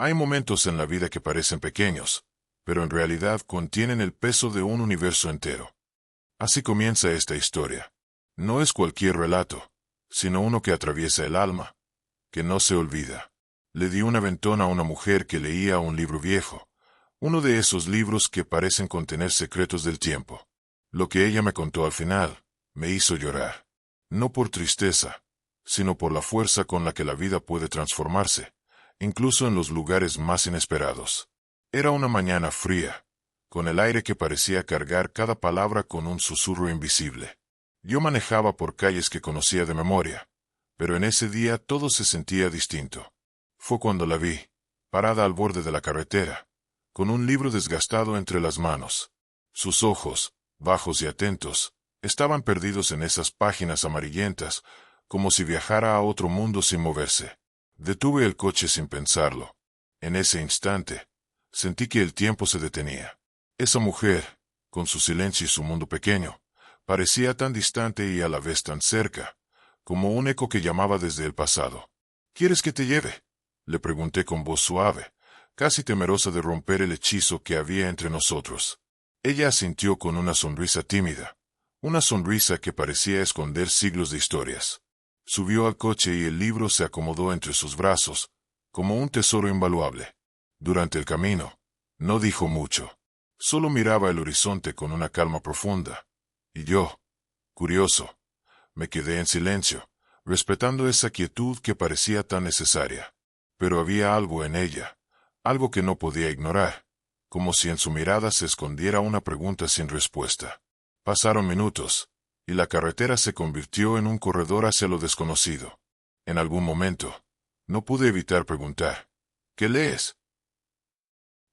Hay momentos en la vida que parecen pequeños, pero en realidad contienen el peso de un universo entero. Así comienza esta historia. No es cualquier relato, sino uno que atraviesa el alma, que no se olvida. Le di un aventón a una mujer que leía un libro viejo, uno de esos libros que parecen contener secretos del tiempo. Lo que ella me contó al final, me hizo llorar. No por tristeza, sino por la fuerza con la que la vida puede transformarse, incluso en los lugares más inesperados. Era una mañana fría, con el aire que parecía cargar cada palabra con un susurro invisible. Yo manejaba por calles que conocía de memoria, pero en ese día todo se sentía distinto. Fue cuando la vi, parada al borde de la carretera, con un libro desgastado entre las manos. Sus ojos, bajos y atentos, estaban perdidos en esas páginas amarillentas, como si viajara a otro mundo sin moverse. Detuve el coche sin pensarlo. En ese instante, sentí que el tiempo se detenía. Esa mujer, con su silencio y su mundo pequeño, parecía tan distante y a la vez tan cerca, como un eco que llamaba desde el pasado. ¿Quieres que te lleve?, le pregunté con voz suave, casi temerosa de romper el hechizo que había entre nosotros. Ella asintió con una sonrisa tímida, una sonrisa que parecía esconder siglos de historias. Subió al coche y el libro se acomodó entre sus brazos, como un tesoro invaluable. Durante el camino, no dijo mucho. Solo miraba el horizonte con una calma profunda. Y yo, curioso, me quedé en silencio, respetando esa quietud que parecía tan necesaria. Pero había algo en ella, algo que no podía ignorar, como si en su mirada se escondiera una pregunta sin respuesta. Pasaron minutos, y la carretera se convirtió en un corredor hacia lo desconocido. En algún momento, no pude evitar preguntar, ¿qué lees?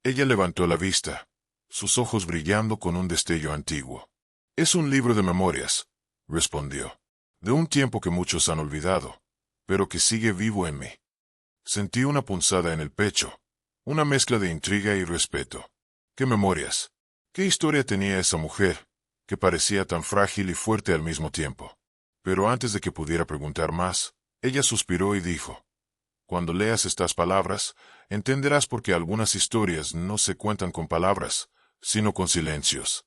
Ella levantó la vista, sus ojos brillando con un destello antiguo. Es un libro de memorias, respondió, de un tiempo que muchos han olvidado, pero que sigue vivo en mí. Sentí una punzada en el pecho, una mezcla de intriga y respeto. ¿Qué memorias? ¿Qué historia tenía esa mujer, que parecía tan frágil y fuerte al mismo tiempo? Pero antes de que pudiera preguntar más, ella suspiró y dijo, cuando leas estas palabras, entenderás por qué algunas historias no se cuentan con palabras, sino con silencios.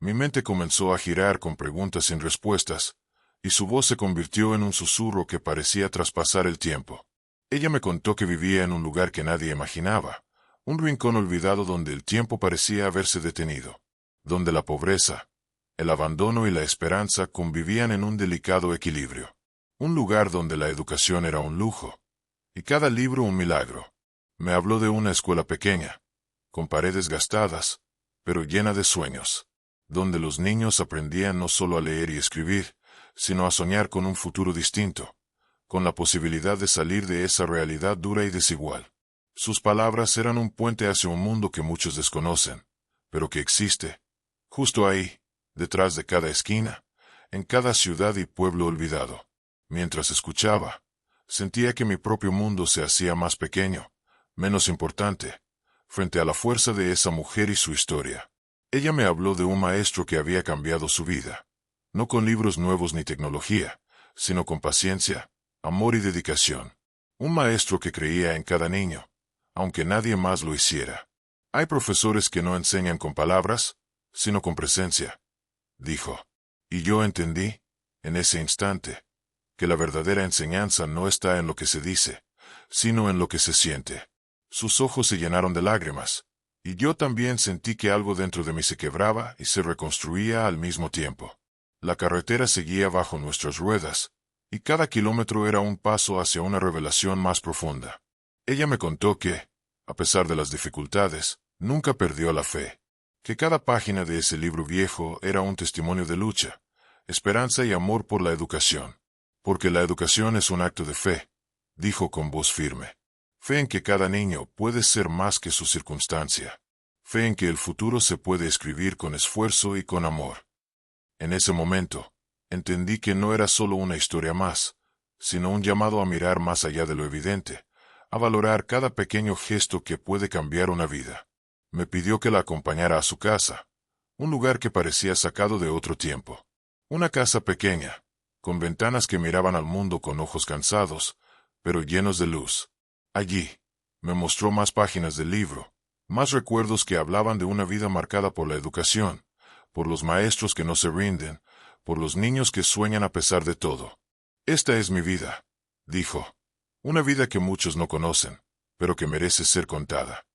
Mi mente comenzó a girar con preguntas sin respuestas, y su voz se convirtió en un susurro que parecía traspasar el tiempo. Ella me contó que vivía en un lugar que nadie imaginaba, un rincón olvidado donde el tiempo parecía haberse detenido, donde la pobreza, el abandono y la esperanza convivían en un delicado equilibrio, un lugar donde la educación era un lujo, y cada libro un milagro. Me habló de una escuela pequeña, con paredes gastadas, pero llena de sueños, donde los niños aprendían no solo a leer y escribir, sino a soñar con un futuro distinto, con la posibilidad de salir de esa realidad dura y desigual. Sus palabras eran un puente hacia un mundo que muchos desconocen, pero que existe, justo ahí, detrás de cada esquina, en cada ciudad y pueblo olvidado. Mientras escuchaba, sentía que mi propio mundo se hacía más pequeño, menos importante, frente a la fuerza de esa mujer y su historia. Ella me habló de un maestro que había cambiado su vida, no con libros nuevos ni tecnología, sino con paciencia, amor y dedicación. Un maestro que creía en cada niño, aunque nadie más lo hiciera. Hay profesores que no enseñan con palabras, sino con presencia, dijo. Y yo entendí, en ese instante, que la verdadera enseñanza no está en lo que se dice, sino en lo que se siente. Sus ojos se llenaron de lágrimas, y yo también sentí que algo dentro de mí se quebraba y se reconstruía al mismo tiempo. La carretera seguía bajo nuestras ruedas, y cada kilómetro era un paso hacia una revelación más profunda. Ella me contó que, a pesar de las dificultades, nunca perdió la fe, que cada página de ese libro viejo era un testimonio de lucha, esperanza y amor por la educación. Porque la educación es un acto de fe, dijo con voz firme. Fe en que cada niño puede ser más que su circunstancia. Fe en que el futuro se puede escribir con esfuerzo y con amor. En ese momento, entendí que no era solo una historia más, sino un llamado a mirar más allá de lo evidente, a valorar cada pequeño gesto que puede cambiar una vida. Me pidió que la acompañara a su casa, un lugar que parecía sacado de otro tiempo. Una casa pequeña, con ventanas que miraban al mundo con ojos cansados, pero llenos de luz. Allí, Me mostró más páginas del libro, más recuerdos que hablaban de una vida marcada por la educación, por los maestros que no se rinden, por los niños que sueñan a pesar de todo. Esta es mi vida, dijo. Una vida que muchos no conocen, pero que merece ser contada.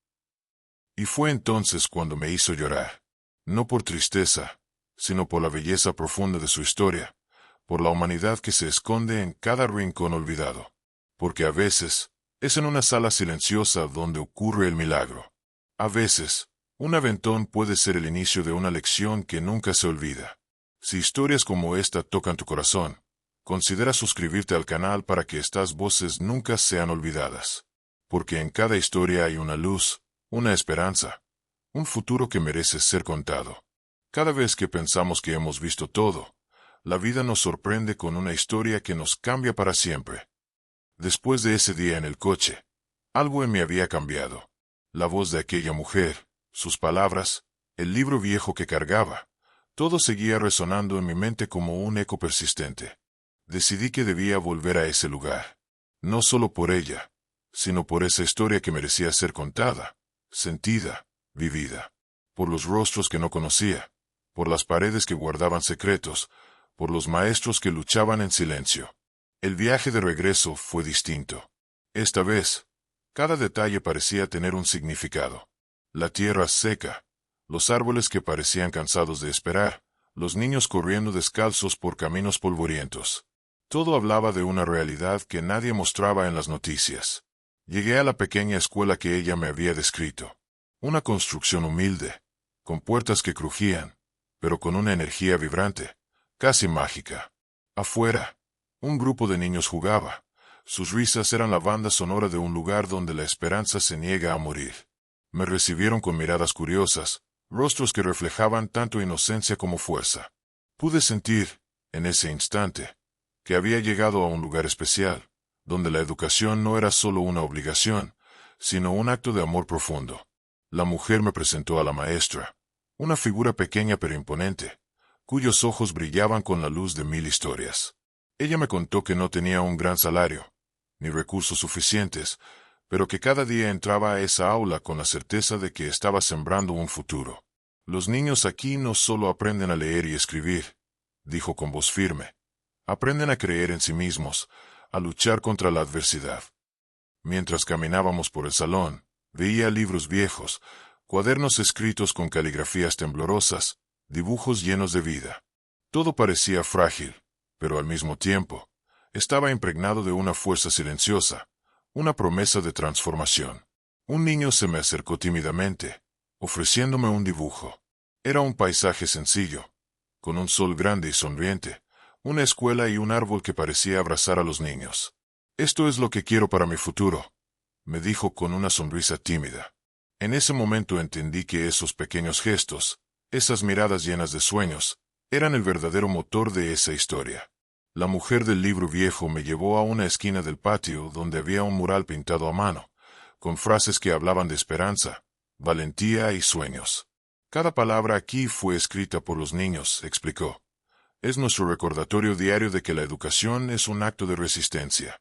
Y fue entonces cuando me hizo llorar. No por tristeza, sino por la belleza profunda de su historia, por la humanidad que se esconde en cada rincón olvidado. Porque a veces, es en una sala silenciosa donde ocurre el milagro. A veces, un aventón puede ser el inicio de una lección que nunca se olvida. Si historias como esta tocan tu corazón, considera suscribirte al canal para que estas voces nunca sean olvidadas. Porque en cada historia hay una luz, una esperanza, un futuro que merece ser contado. Cada vez que pensamos que hemos visto todo, la vida nos sorprende con una historia que nos cambia para siempre. Después de ese día en el coche, algo en mí había cambiado. La voz de aquella mujer, sus palabras, el libro viejo que cargaba, todo seguía resonando en mi mente como un eco persistente. Decidí que debía volver a ese lugar. No solo por ella, sino por esa historia que merecía ser contada, sentida, vivida. Por los rostros que no conocía, por las paredes que guardaban secretos, por los maestros que luchaban en silencio. El viaje de regreso fue distinto. Esta vez, cada detalle parecía tener un significado. La tierra seca, los árboles que parecían cansados de esperar, los niños corriendo descalzos por caminos polvorientos. Todo hablaba de una realidad que nadie mostraba en las noticias. Llegué a la pequeña escuela que ella me había descrito. Una construcción humilde, con puertas que crujían, pero con una energía vibrante, casi mágica. Afuera, un grupo de niños jugaba. Sus risas eran la banda sonora de un lugar donde la esperanza se niega a morir. Me recibieron con miradas curiosas, rostros que reflejaban tanto inocencia como fuerza. Pude sentir, en ese instante, que había llegado a un lugar especial, donde la educación no era solo una obligación, sino un acto de amor profundo. La mujer me presentó a la maestra, una figura pequeña pero imponente, cuyos ojos brillaban con la luz de 1000 historias. Ella me contó que no tenía un gran salario, ni recursos suficientes, pero que cada día entraba a esa aula con la certeza de que estaba sembrando un futuro. Los niños aquí no solo aprenden a leer y escribir, dijo con voz firme, aprenden a creer en sí mismos, a luchar contra la adversidad. Mientras caminábamos por el salón, veía libros viejos, cuadernos escritos con caligrafías temblorosas, dibujos llenos de vida. Todo parecía frágil, pero al mismo tiempo, estaba impregnado de una fuerza silenciosa, una promesa de transformación. Un niño se me acercó tímidamente, ofreciéndome un dibujo. Era un paisaje sencillo, con un sol grande y sonriente, una escuela y un árbol que parecía abrazar a los niños. Esto es lo que quiero para mi futuro, me dijo con una sonrisa tímida. En ese momento entendí que esos pequeños gestos, esas miradas llenas de sueños, eran el verdadero motor de esa historia. La mujer del libro viejo me llevó a una esquina del patio donde había un mural pintado a mano, con frases que hablaban de esperanza, valentía y sueños. Cada palabra aquí fue escrita por los niños, explicó. Es nuestro recordatorio diario de que la educación es un acto de resistencia.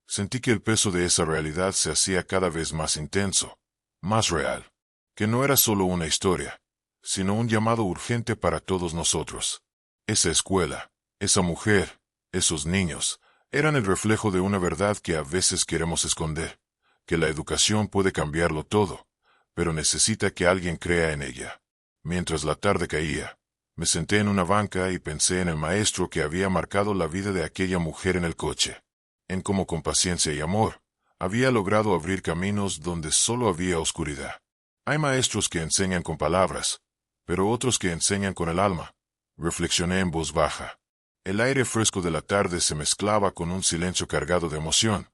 Sentí que el peso de esa realidad se hacía cada vez más intenso, más real, que no era solo una historia, sino un llamado urgente para todos nosotros. Esa escuela, esa mujer, esos niños, eran el reflejo de una verdad que a veces queremos esconder, que la educación puede cambiarlo todo, pero necesita que alguien crea en ella. Mientras la tarde caía, me senté en una banca y pensé en el maestro que había marcado la vida de aquella mujer en el coche, en cómo con paciencia y amor, había logrado abrir caminos donde solo había oscuridad. Hay maestros que enseñan con palabras, pero otros que enseñan con el alma, reflexioné en voz baja. El aire fresco de la tarde se mezclaba con un silencio cargado de emoción,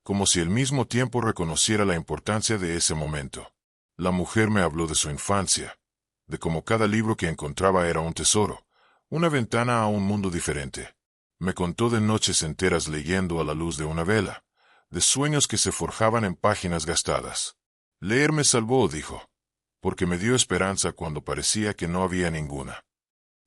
como si al mismo tiempo reconociera la importancia de ese momento. La mujer me habló de su infancia, de cómo cada libro que encontraba era un tesoro, una ventana a un mundo diferente. Me contó de noches enteras leyendo a la luz de una vela, de sueños que se forjaban en páginas gastadas. Leer me salvó, dijo, porque me dio esperanza cuando parecía que no había ninguna.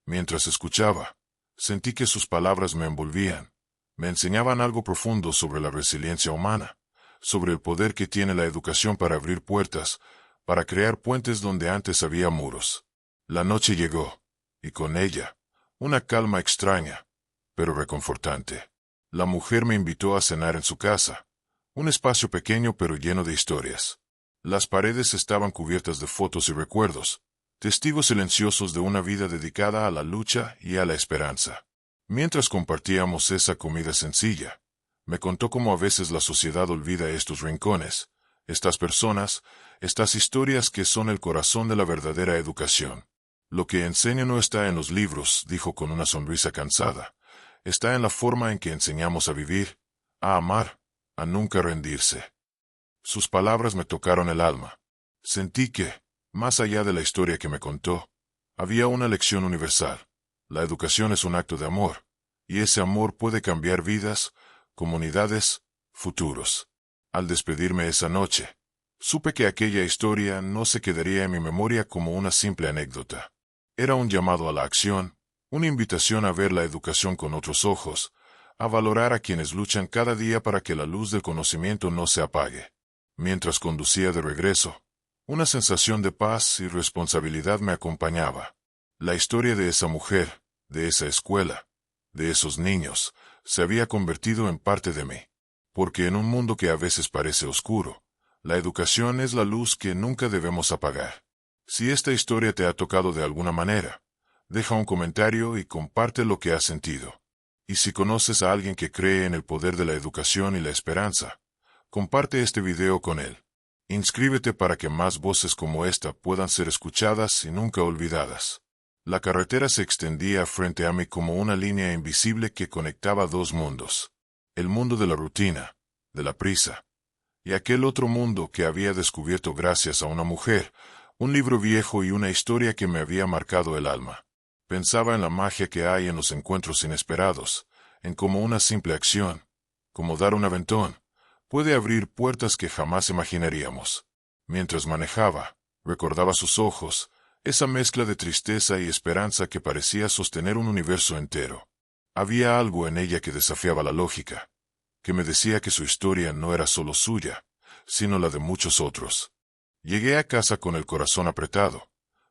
Mientras escuchaba, sentí que sus palabras me envolvían, me enseñaban algo profundo sobre la resiliencia humana, sobre el poder que tiene la educación para abrir puertas, para crear puentes donde antes había muros. La noche llegó, y con ella, una calma extraña, pero reconfortante. La mujer me invitó a cenar en su casa, un espacio pequeño pero lleno de historias. Las paredes estaban cubiertas de fotos y recuerdos, testigos silenciosos de una vida dedicada a la lucha y a la esperanza. Mientras compartíamos esa comida sencilla, me contó cómo a veces la sociedad olvida estos rincones, estas personas, estas historias que son el corazón de la verdadera educación. Lo que enseña no está en los libros, dijo con una sonrisa cansada. Está en la forma en que enseñamos a vivir, a amar, a nunca rendirse. Sus palabras me tocaron el alma. Sentí que, más allá de la historia que me contó, había una lección universal. La educación es un acto de amor, y ese amor puede cambiar vidas, comunidades, futuros. Al despedirme esa noche, supe que aquella historia no se quedaría en mi memoria como una simple anécdota. Era un llamado a la acción, una invitación a ver la educación con otros ojos, a valorar a quienes luchan cada día para que la luz del conocimiento no se apague. Mientras conducía de regreso, una sensación de paz y responsabilidad me acompañaba. La historia de esa mujer, de esa escuela, de esos niños, se había convertido en parte de mí. Porque en un mundo que a veces parece oscuro, la educación es la luz que nunca debemos apagar. Si esta historia te ha tocado de alguna manera, deja un comentario y comparte lo que has sentido. Y si conoces a alguien que cree en el poder de la educación y la esperanza, comparte este video con él. Inscríbete para que más voces como esta puedan ser escuchadas y nunca olvidadas. La carretera se extendía frente a mí como una línea invisible que conectaba dos mundos. El mundo de la rutina, de la prisa, y aquel otro mundo que había descubierto gracias a una mujer, un libro viejo y una historia que me había marcado el alma. Pensaba en la magia que hay en los encuentros inesperados, en cómo una simple acción, como dar un aventón, puede abrir puertas que jamás imaginaríamos. Mientras manejaba, recordaba sus ojos, esa mezcla de tristeza y esperanza que parecía sostener un universo entero. Había algo en ella que desafiaba la lógica, que me decía que su historia no era solo suya, sino la de muchos otros. Llegué a casa con el corazón apretado,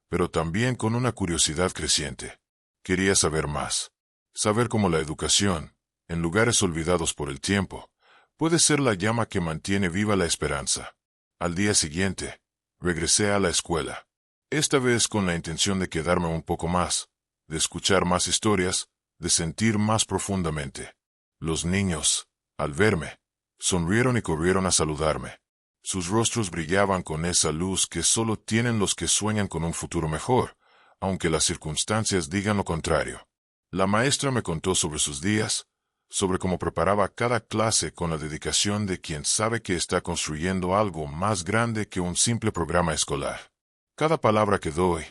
pero también con una curiosidad creciente. Quería saber más. Saber cómo la educación, en lugares olvidados por el tiempo, puede ser la llama que mantiene viva la esperanza. Al día siguiente, regresé a la escuela. Esta vez con la intención de quedarme un poco más, de escuchar más historias, de sentir más profundamente. Los niños, al verme, sonrieron y corrieron a saludarme. Sus rostros brillaban con esa luz que solo tienen los que sueñan con un futuro mejor, aunque las circunstancias digan lo contrario. La maestra me contó sobre sus días, sobre cómo preparaba cada clase con la dedicación de quien sabe que está construyendo algo más grande que un simple programa escolar. Cada palabra que doy,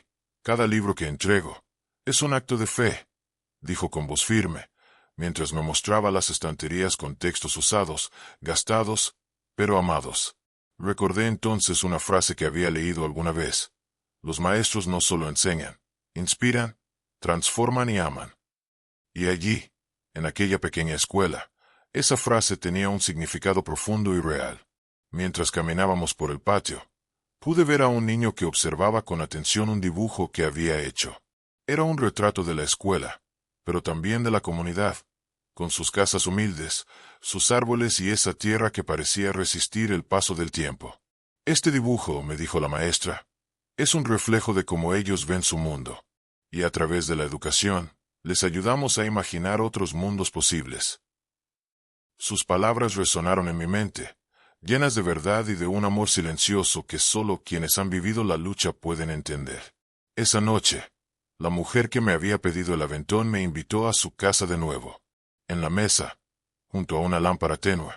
cada libro que entrego, es un acto de fe, dijo con voz firme, mientras me mostraba las estanterías con textos usados, gastados, pero amados. Recordé entonces una frase que había leído alguna vez. Los maestros no solo enseñan, inspiran, transforman y aman. Y allí, en aquella pequeña escuela, esa frase tenía un significado profundo y real. Mientras caminábamos por el patio, pude ver a un niño que observaba con atención un dibujo que había hecho. Era un retrato de la escuela, pero también de la comunidad, con sus casas humildes, sus árboles y esa tierra que parecía resistir el paso del tiempo. Este dibujo, me dijo la maestra, es un reflejo de cómo ellos ven su mundo, y a través de la educación, les ayudamos a imaginar otros mundos posibles. Sus palabras resonaron en mi mente, llenas de verdad y de un amor silencioso que solo quienes han vivido la lucha pueden entender. Esa noche, la mujer que me había pedido el aventón me invitó a su casa de nuevo. En la mesa, junto a una lámpara tenue,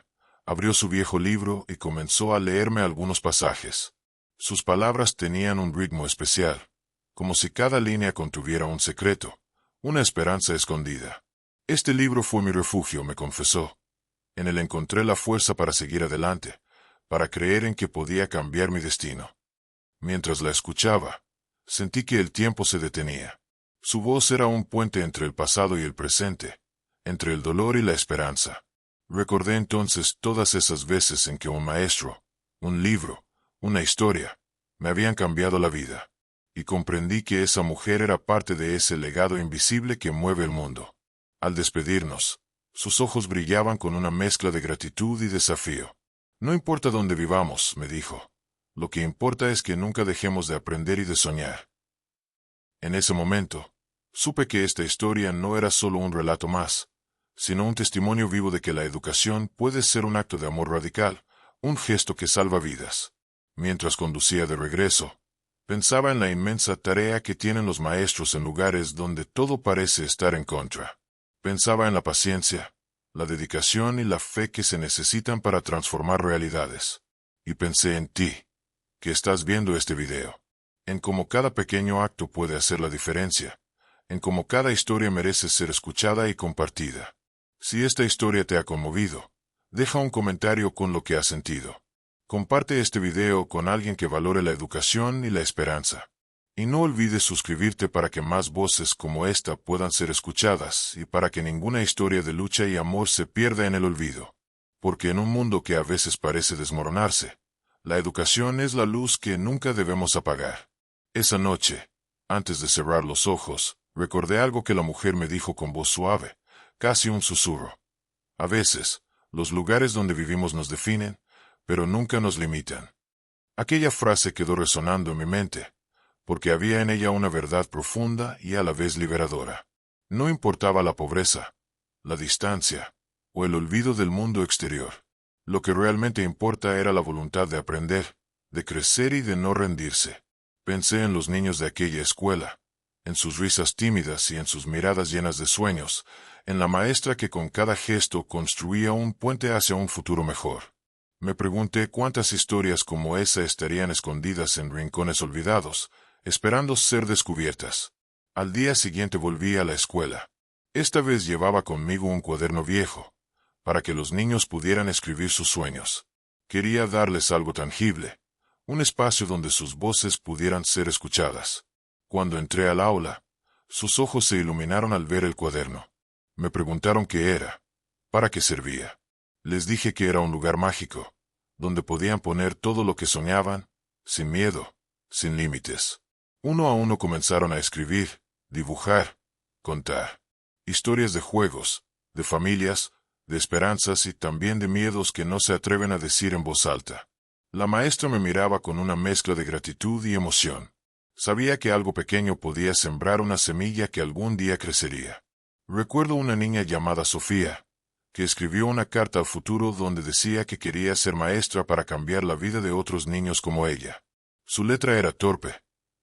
abrió su viejo libro y comenzó a leerme algunos pasajes. Sus palabras tenían un ritmo especial, como si cada línea contuviera un secreto, una esperanza escondida. Este libro fue mi refugio, me confesó. En él encontré la fuerza para seguir adelante, para creer en que podía cambiar mi destino. Mientras la escuchaba, sentí que el tiempo se detenía. Su voz era un puente entre el pasado y el presente, entre el dolor y la esperanza. Recordé entonces todas esas veces en que un maestro, un libro, una historia, me habían cambiado la vida. Y comprendí que esa mujer era parte de ese legado invisible que mueve el mundo. Al despedirnos, sus ojos brillaban con una mezcla de gratitud y desafío. No importa dónde vivamos, me dijo. Lo que importa es que nunca dejemos de aprender y de soñar. En ese momento, supe que esta historia no era solo un relato más, sino un testimonio vivo de que la educación puede ser un acto de amor radical, un gesto que salva vidas. Mientras conducía de regreso, pensaba en la inmensa tarea que tienen los maestros en lugares donde todo parece estar en contra. Pensaba en la paciencia, la dedicación y la fe que se necesitan para transformar realidades. Y pensé en ti, que estás viendo este video. En cómo cada pequeño acto puede hacer la diferencia. En cómo cada historia merece ser escuchada y compartida. Si esta historia te ha conmovido, deja un comentario con lo que has sentido. Comparte este video con alguien que valore la educación y la esperanza. Y no olvides suscribirte para que más voces como esta puedan ser escuchadas y para que ninguna historia de lucha y amor se pierda en el olvido. Porque en un mundo que a veces parece desmoronarse, la educación es la luz que nunca debemos apagar. Esa noche, antes de cerrar los ojos, recordé algo que la mujer me dijo con voz suave, casi un susurro. A veces, los lugares donde vivimos nos definen, pero nunca nos limitan. Aquella frase quedó resonando en mi mente, porque había en ella una verdad profunda y a la vez liberadora. No importaba la pobreza, la distancia, o el olvido del mundo exterior. Lo que realmente importa era la voluntad de aprender, de crecer y de no rendirse. Pensé en los niños de aquella escuela, en sus risas tímidas y en sus miradas llenas de sueños, en la maestra que con cada gesto construía un puente hacia un futuro mejor. Me pregunté cuántas historias como esa estarían escondidas en rincones olvidados, esperando ser descubiertas. Al día siguiente volví a la escuela. Esta vez llevaba conmigo un cuaderno viejo, para que los niños pudieran escribir sus sueños. Quería darles algo tangible, un espacio donde sus voces pudieran ser escuchadas. Cuando entré al aula, sus ojos se iluminaron al ver el cuaderno. Me preguntaron qué era, para qué servía. Les dije que era un lugar mágico, donde podían poner todo lo que soñaban, sin miedo, sin límites. Uno a uno comenzaron a escribir, dibujar, contar. Historias de juegos, de familias, de esperanzas y también de miedos que no se atreven a decir en voz alta. La maestra me miraba con una mezcla de gratitud y emoción. Sabía que algo pequeño podía sembrar una semilla que algún día crecería. Recuerdo una niña llamada Sofía, que escribió una carta al futuro donde decía que quería ser maestra para cambiar la vida de otros niños como ella. Su letra era torpe,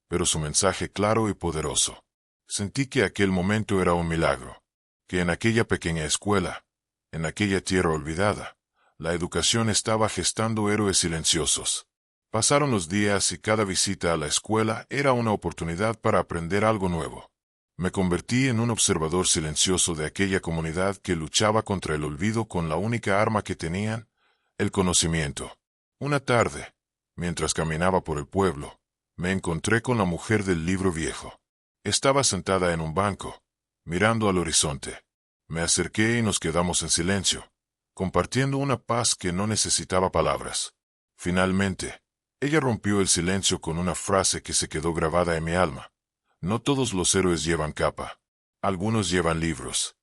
pero su mensaje claro y poderoso. Sentí que aquel momento era un milagro, que en aquella pequeña escuela, en aquella tierra olvidada, la educación estaba gestando héroes silenciosos. Pasaron los días y cada visita a la escuela era una oportunidad para aprender algo nuevo. Me convertí en un observador silencioso de aquella comunidad que luchaba contra el olvido con la única arma que tenían, el conocimiento. Una tarde, mientras caminaba por el pueblo, me encontré con la mujer del libro viejo. Estaba sentada en un banco, mirando al horizonte. Me acerqué y nos quedamos en silencio, compartiendo una paz que no necesitaba palabras. Finalmente, ella rompió el silencio con una frase que se quedó grabada en mi alma. No todos los héroes llevan capa. Algunos llevan libros.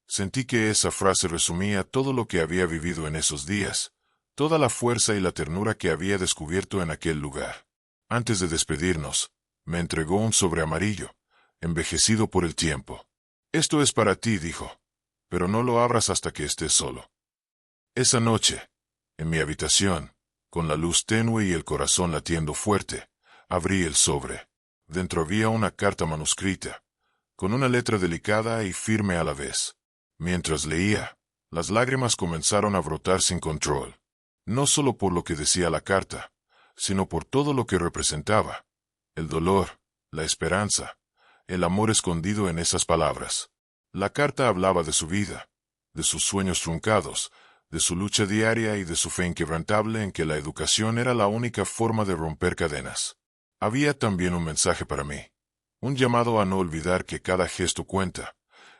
Sentí que esa frase resumía todo lo que había vivido en esos días, toda la fuerza y la ternura que había descubierto en aquel lugar. Antes de despedirnos, me entregó un sobre amarillo, envejecido por el tiempo. Esto es para ti, dijo, pero no lo abras hasta que estés solo. Esa noche, en mi habitación, con la luz tenue y el corazón latiendo fuerte, abrí el sobre. Dentro había una carta manuscrita, con una letra delicada y firme a la vez. Mientras leía, las lágrimas comenzaron a brotar sin control. No solo por lo que decía la carta, sino por todo lo que representaba. El dolor, la esperanza, el amor escondido en esas palabras. La carta hablaba de su vida, de sus sueños truncados, de su lucha diaria y de su fe inquebrantable en que la educación era la única forma de romper cadenas. Había también un mensaje para mí, un llamado a no olvidar que cada gesto cuenta,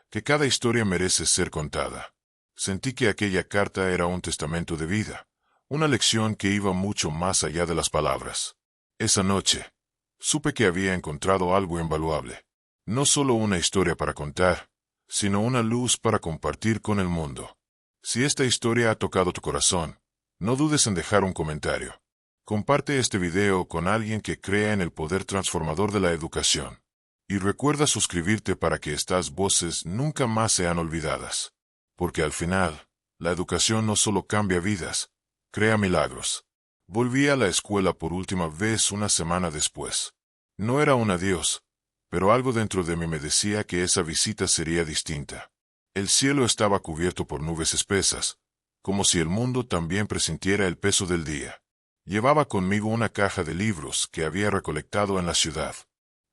que cada historia merece ser contada. Sentí que aquella carta era un testamento de vida, una lección que iba mucho más allá de las palabras. Esa noche, supe que había encontrado algo invaluable. No solo una historia para contar, sino una luz para compartir con el mundo. Si esta historia ha tocado tu corazón, no dudes en dejar un comentario. Comparte este video con alguien que crea en el poder transformador de la educación. Y recuerda suscribirte para que estas voces nunca más sean olvidadas. Porque al final, la educación no solo cambia vidas, crea milagros. Volví a la escuela por última vez una semana después. No era un adiós, pero algo dentro de mí me decía que esa visita sería distinta. El cielo estaba cubierto por nubes espesas, como si el mundo también presintiera el peso del día. Llevaba conmigo una caja de libros que había recolectado en la ciudad.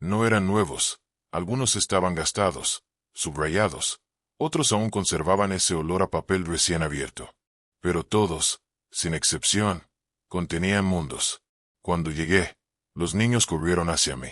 No eran nuevos, algunos estaban gastados, subrayados, otros aún conservaban ese olor a papel recién abierto. Pero todos, sin excepción, contenían mundos. Cuando llegué, los niños corrieron hacia mí.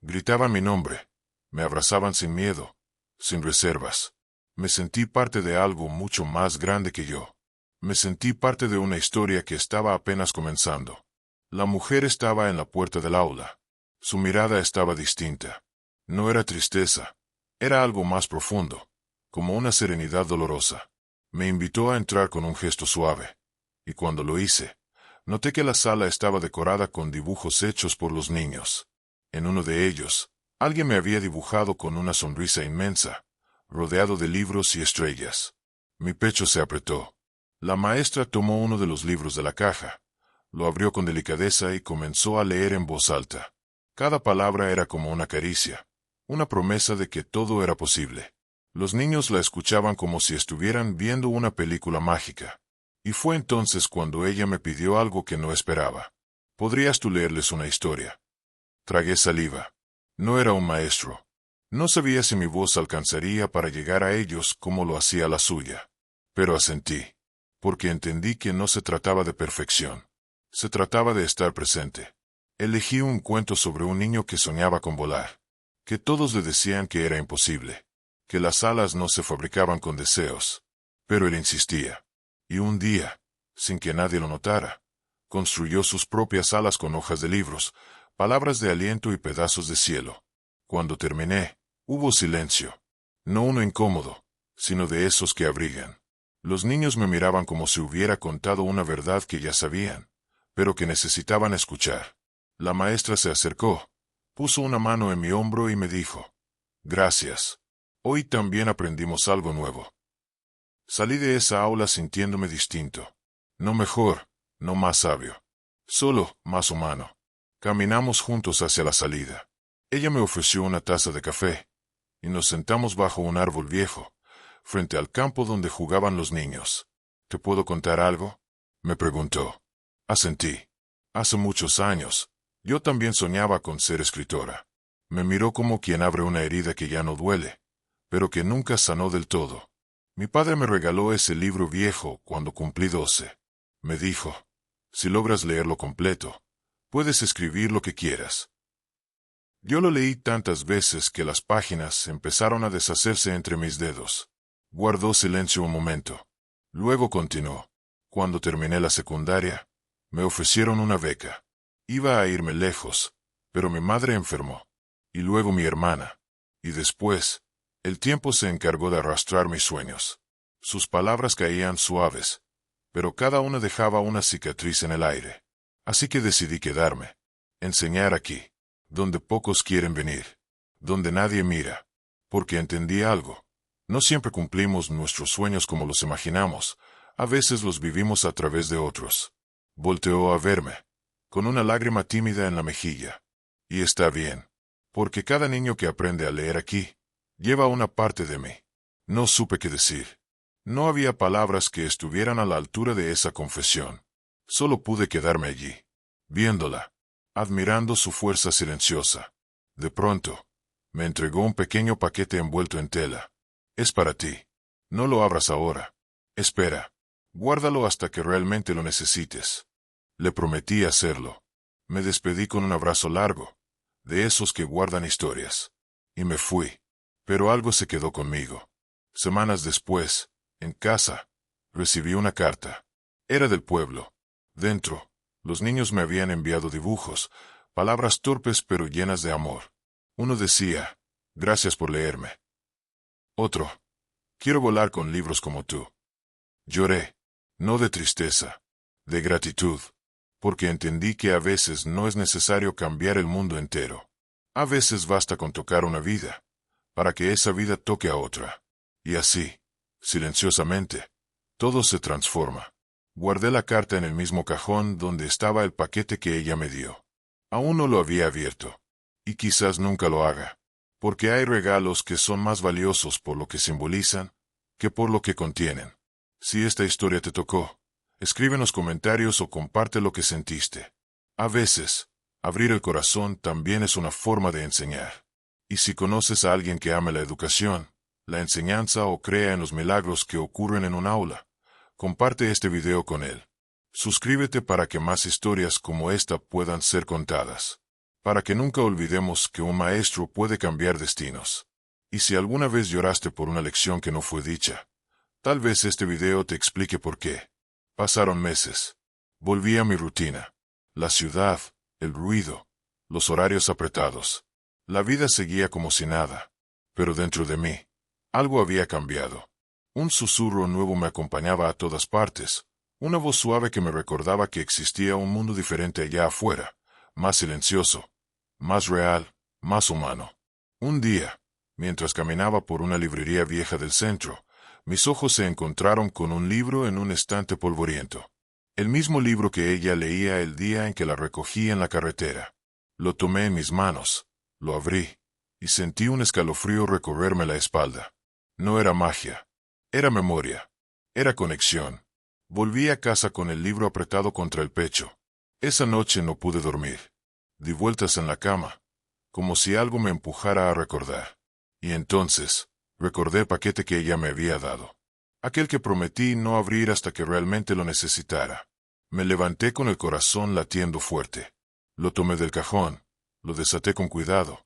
Gritaban mi nombre, me abrazaban sin miedo, sin reservas. Me sentí parte de algo mucho más grande que yo. Me sentí parte de una historia que estaba apenas comenzando. La mujer estaba en la puerta del aula. Su mirada estaba distinta. No era tristeza, era algo más profundo, como una serenidad dolorosa. Me invitó a entrar con un gesto suave, y cuando lo hice, noté que la sala estaba decorada con dibujos hechos por los niños. En uno de ellos, alguien me había dibujado con una sonrisa inmensa, rodeado de libros y estrellas. Mi pecho se apretó. La maestra tomó uno de los libros de la caja, lo abrió con delicadeza y comenzó a leer en voz alta. Cada palabra era como una caricia, una promesa de que todo era posible. Los niños la escuchaban como si estuvieran viendo una película mágica. Y fue entonces cuando ella me pidió algo que no esperaba. ¿Podrías tú leerles una historia? Tragué saliva. No era un maestro. No sabía si mi voz alcanzaría para llegar a ellos como lo hacía la suya. Pero asentí, porque entendí que no se trataba de perfección. Se trataba de estar presente. Elegí un cuento sobre un niño que soñaba con volar, que todos le decían que era imposible, que las alas no se fabricaban con deseos. Pero él insistía. Y un día, sin que nadie lo notara, construyó sus propias alas con hojas de libros, palabras de aliento y pedazos de cielo. Cuando terminé, hubo silencio. No uno incómodo, sino de esos que abrigan. Los niños me miraban como si hubiera contado una verdad que ya sabían, pero que necesitaban escuchar. La maestra se acercó, puso una mano en mi hombro y me dijo: «Gracias. Hoy también aprendimos algo nuevo». Salí de esa aula sintiéndome distinto. No mejor, no más sabio. Solo más humano. Caminamos juntos hacia la salida. Ella me ofreció una taza de café, y nos sentamos bajo un árbol viejo, frente al campo donde jugaban los niños. «¿Te puedo contar algo?», me preguntó. Asentí. Hace muchos años, yo también soñaba con ser escritora. Me miró como quien abre una herida que ya no duele, pero que nunca sanó del todo. Mi padre me regaló ese libro viejo cuando cumplí 12. Me dijo: «Si logras leerlo completo, puedes escribir lo que quieras». Yo lo leí tantas veces que las páginas empezaron a deshacerse entre mis dedos. Guardó silencio un momento. Luego continuó. Cuando terminé la secundaria, me ofrecieron una beca. Iba a irme lejos, pero mi madre enfermó. Y luego mi hermana. Y después, el tiempo se encargó de arrastrar mis sueños. Sus palabras caían suaves, pero cada una dejaba una cicatriz en el aire. Así que decidí quedarme. Enseñar aquí, donde pocos quieren venir, donde nadie mira. Porque entendí algo. No siempre cumplimos nuestros sueños como los imaginamos, a veces los vivimos a través de otros. Volteó a verme, con una lágrima tímida en la mejilla. Y está bien, porque cada niño que aprende a leer aquí, lleva una parte de mí. No supe qué decir. No había palabras que estuvieran a la altura de esa confesión. Solo pude quedarme allí, viéndola, admirando su fuerza silenciosa. De pronto, me entregó un pequeño paquete envuelto en tela. «Es para ti. No lo abras ahora. Espera. Guárdalo hasta que realmente lo necesites». Le prometí hacerlo. Me despedí con un abrazo largo, de esos que guardan historias. Y me fui. Pero algo se quedó conmigo. Semanas después, en casa, Recibí una carta. Era del pueblo. Dentro, los niños me habían enviado dibujos, palabras torpes pero llenas de amor. Uno decía, gracias por leerme. Otro, quiero volar con libros como tú. Lloré, no de tristeza, de gratitud, porque entendí que a veces no es necesario cambiar el mundo entero. A veces basta con tocar una vida, para que esa vida toque a otra. Y así, silenciosamente, todo se transforma. Guardé la carta en el mismo cajón donde estaba el paquete que ella me dio. Aún no lo había abierto. Y quizás nunca lo haga. Porque hay regalos que son más valiosos por lo que simbolizan que por lo que contienen. Si esta historia te tocó, escribe en los comentarios o comparte lo que sentiste. A veces, abrir el corazón también es una forma de enseñar. Y si conoces a alguien que ame la educación, la enseñanza o crea en los milagros que ocurren en un aula, comparte este video con él. Suscríbete para que más historias como esta puedan ser contadas. Para que nunca olvidemos que un maestro puede cambiar destinos. Y si alguna vez lloraste por una lección que no fue dicha, tal vez este video te explique por qué. Pasaron meses. Volví a mi rutina. La ciudad, el ruido, los horarios apretados. La vida seguía como si nada. Pero dentro de mí, algo había cambiado. Un susurro nuevo me acompañaba a todas partes. Una voz suave que me recordaba que existía un mundo diferente allá afuera, más silencioso, más real, más humano. Un día, mientras caminaba por una librería vieja del centro, mis ojos se encontraron con un libro en un estante polvoriento. El mismo libro que ella leía el día en que la recogí en la carretera. Lo tomé en mis manos, lo abrí, y sentí un escalofrío recorrerme la espalda. No era magia, era memoria, era conexión. Volví a casa con el libro apretado contra el pecho. Esa noche no pude dormir. Di vueltas en la cama, como si algo me empujara a recordar. Y entonces, recordé el paquete que ella me había dado. Aquel que prometí no abrir hasta que realmente lo necesitara. Me levanté con el corazón latiendo fuerte. Lo tomé del cajón, lo desaté con cuidado,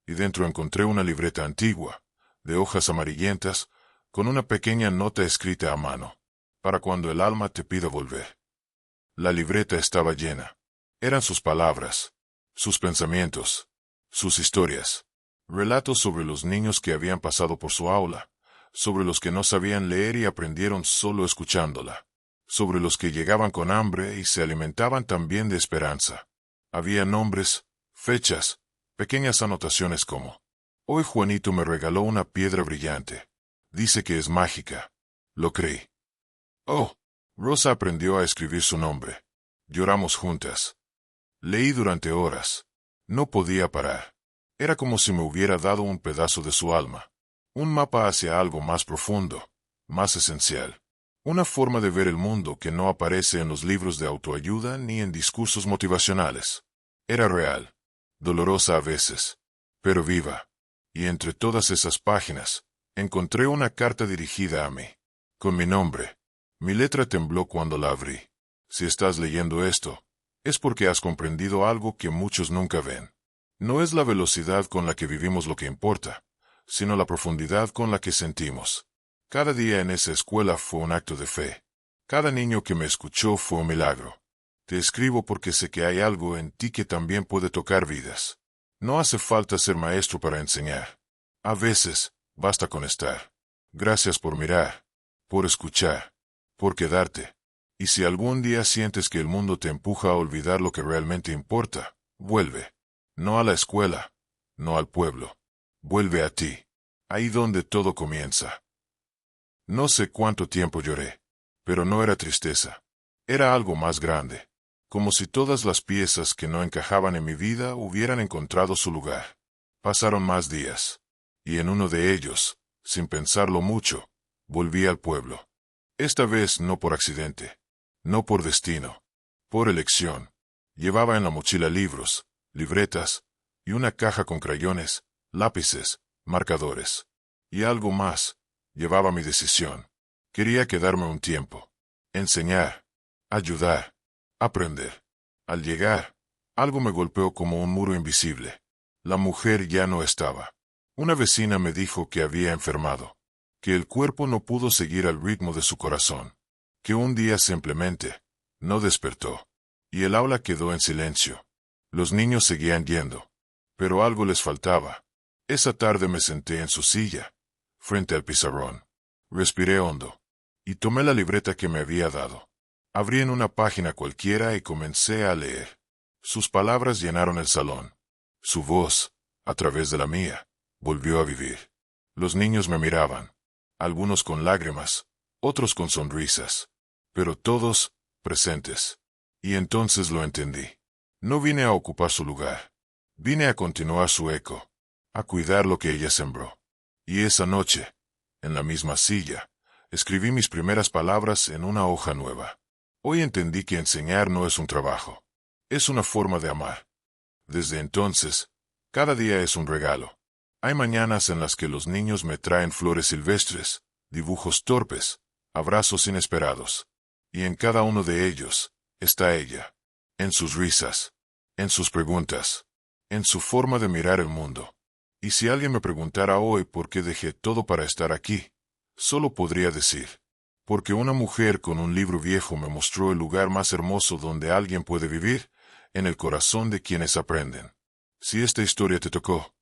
y dentro encontré una libreta antigua, de hojas amarillentas, con una pequeña nota escrita a mano, para cuando el alma te pida volver. La libreta estaba llena. Eran sus palabras, sus pensamientos, sus historias. Relatos sobre los niños que habían pasado por su aula, sobre los que no sabían leer y aprendieron solo escuchándola, sobre los que llegaban con hambre y se alimentaban también de esperanza. Había nombres, fechas, pequeñas anotaciones como: hoy Juanito me regaló una piedra brillante. Dice que es mágica. Lo creí. Oh, Rosa aprendió a escribir su nombre. Lloramos juntas. Leí durante horas. No podía parar. Era como si me hubiera dado un pedazo de su alma. Un mapa hacia algo más profundo, más esencial. Una forma de ver el mundo que no aparece en los libros de autoayuda ni en discursos motivacionales. Era real, dolorosa a veces, pero viva. Y entre todas esas páginas, encontré una carta dirigida a mí, con mi nombre. Mi letra tembló cuando la abrí. Si estás leyendo esto, es porque has comprendido algo que muchos nunca ven. No es la velocidad con la que vivimos lo que importa, sino la profundidad con la que sentimos. Cada día en esa escuela fue un acto de fe. Cada niño que me escuchó fue un milagro. Te escribo porque sé que hay algo en ti que también puede tocar vidas. No hace falta ser maestro para enseñar. A veces, basta con estar. Gracias por mirar, por escuchar, por quedarte. Y si algún día sientes que el mundo te empuja a olvidar lo que realmente importa, vuelve. No a la escuela, no al pueblo. Vuelve a ti, ahí donde todo comienza. No sé cuánto tiempo lloré, pero no era tristeza. Era algo más grande, como si todas las piezas que no encajaban en mi vida hubieran encontrado su lugar. Pasaron más días, y en uno de ellos, sin pensarlo mucho, volví al pueblo. Esta vez no por accidente, no por destino, por elección. Llevaba en la mochila libros, libretas, y una caja con crayones, lápices, marcadores. Y algo más, llevaba mi decisión. Quería quedarme un tiempo. Enseñar, ayudar, aprender. Al llegar, algo me golpeó como un muro invisible. La mujer ya no estaba. Una vecina me dijo que había enfermado, que el cuerpo no pudo seguir al ritmo de su corazón. que un día simplemente no despertó, y el aula quedó en silencio. Los niños seguían yendo, pero algo les faltaba. Esa tarde me senté en su silla, frente al pizarrón. Respiré hondo, y tomé la libreta que me había dado. Abrí en una página cualquiera y comencé a leer. Sus palabras llenaron el salón. Su voz, a través de la mía, volvió a vivir. Los niños me miraban, algunos con lágrimas, otros con sonrisas, pero todos presentes. Y entonces lo entendí. No vine a ocupar su lugar. Vine a continuar su eco, a cuidar lo que ella sembró. Y esa noche, en la misma silla, escribí mis primeras palabras en una hoja nueva. Hoy entendí que enseñar no es un trabajo, es una forma de amar. Desde entonces, cada día es un regalo. Hay mañanas en las que los niños me traen flores silvestres, dibujos torpes, abrazos inesperados. Y en cada uno de ellos está ella, en sus risas, en sus preguntas, en su forma de mirar el mundo. Y si alguien me preguntara hoy por qué dejé todo para estar aquí, solo podría decir, porque una mujer con un libro viejo me mostró el lugar más hermoso donde alguien puede vivir, en el corazón de quienes aprenden. Si esta historia te tocó,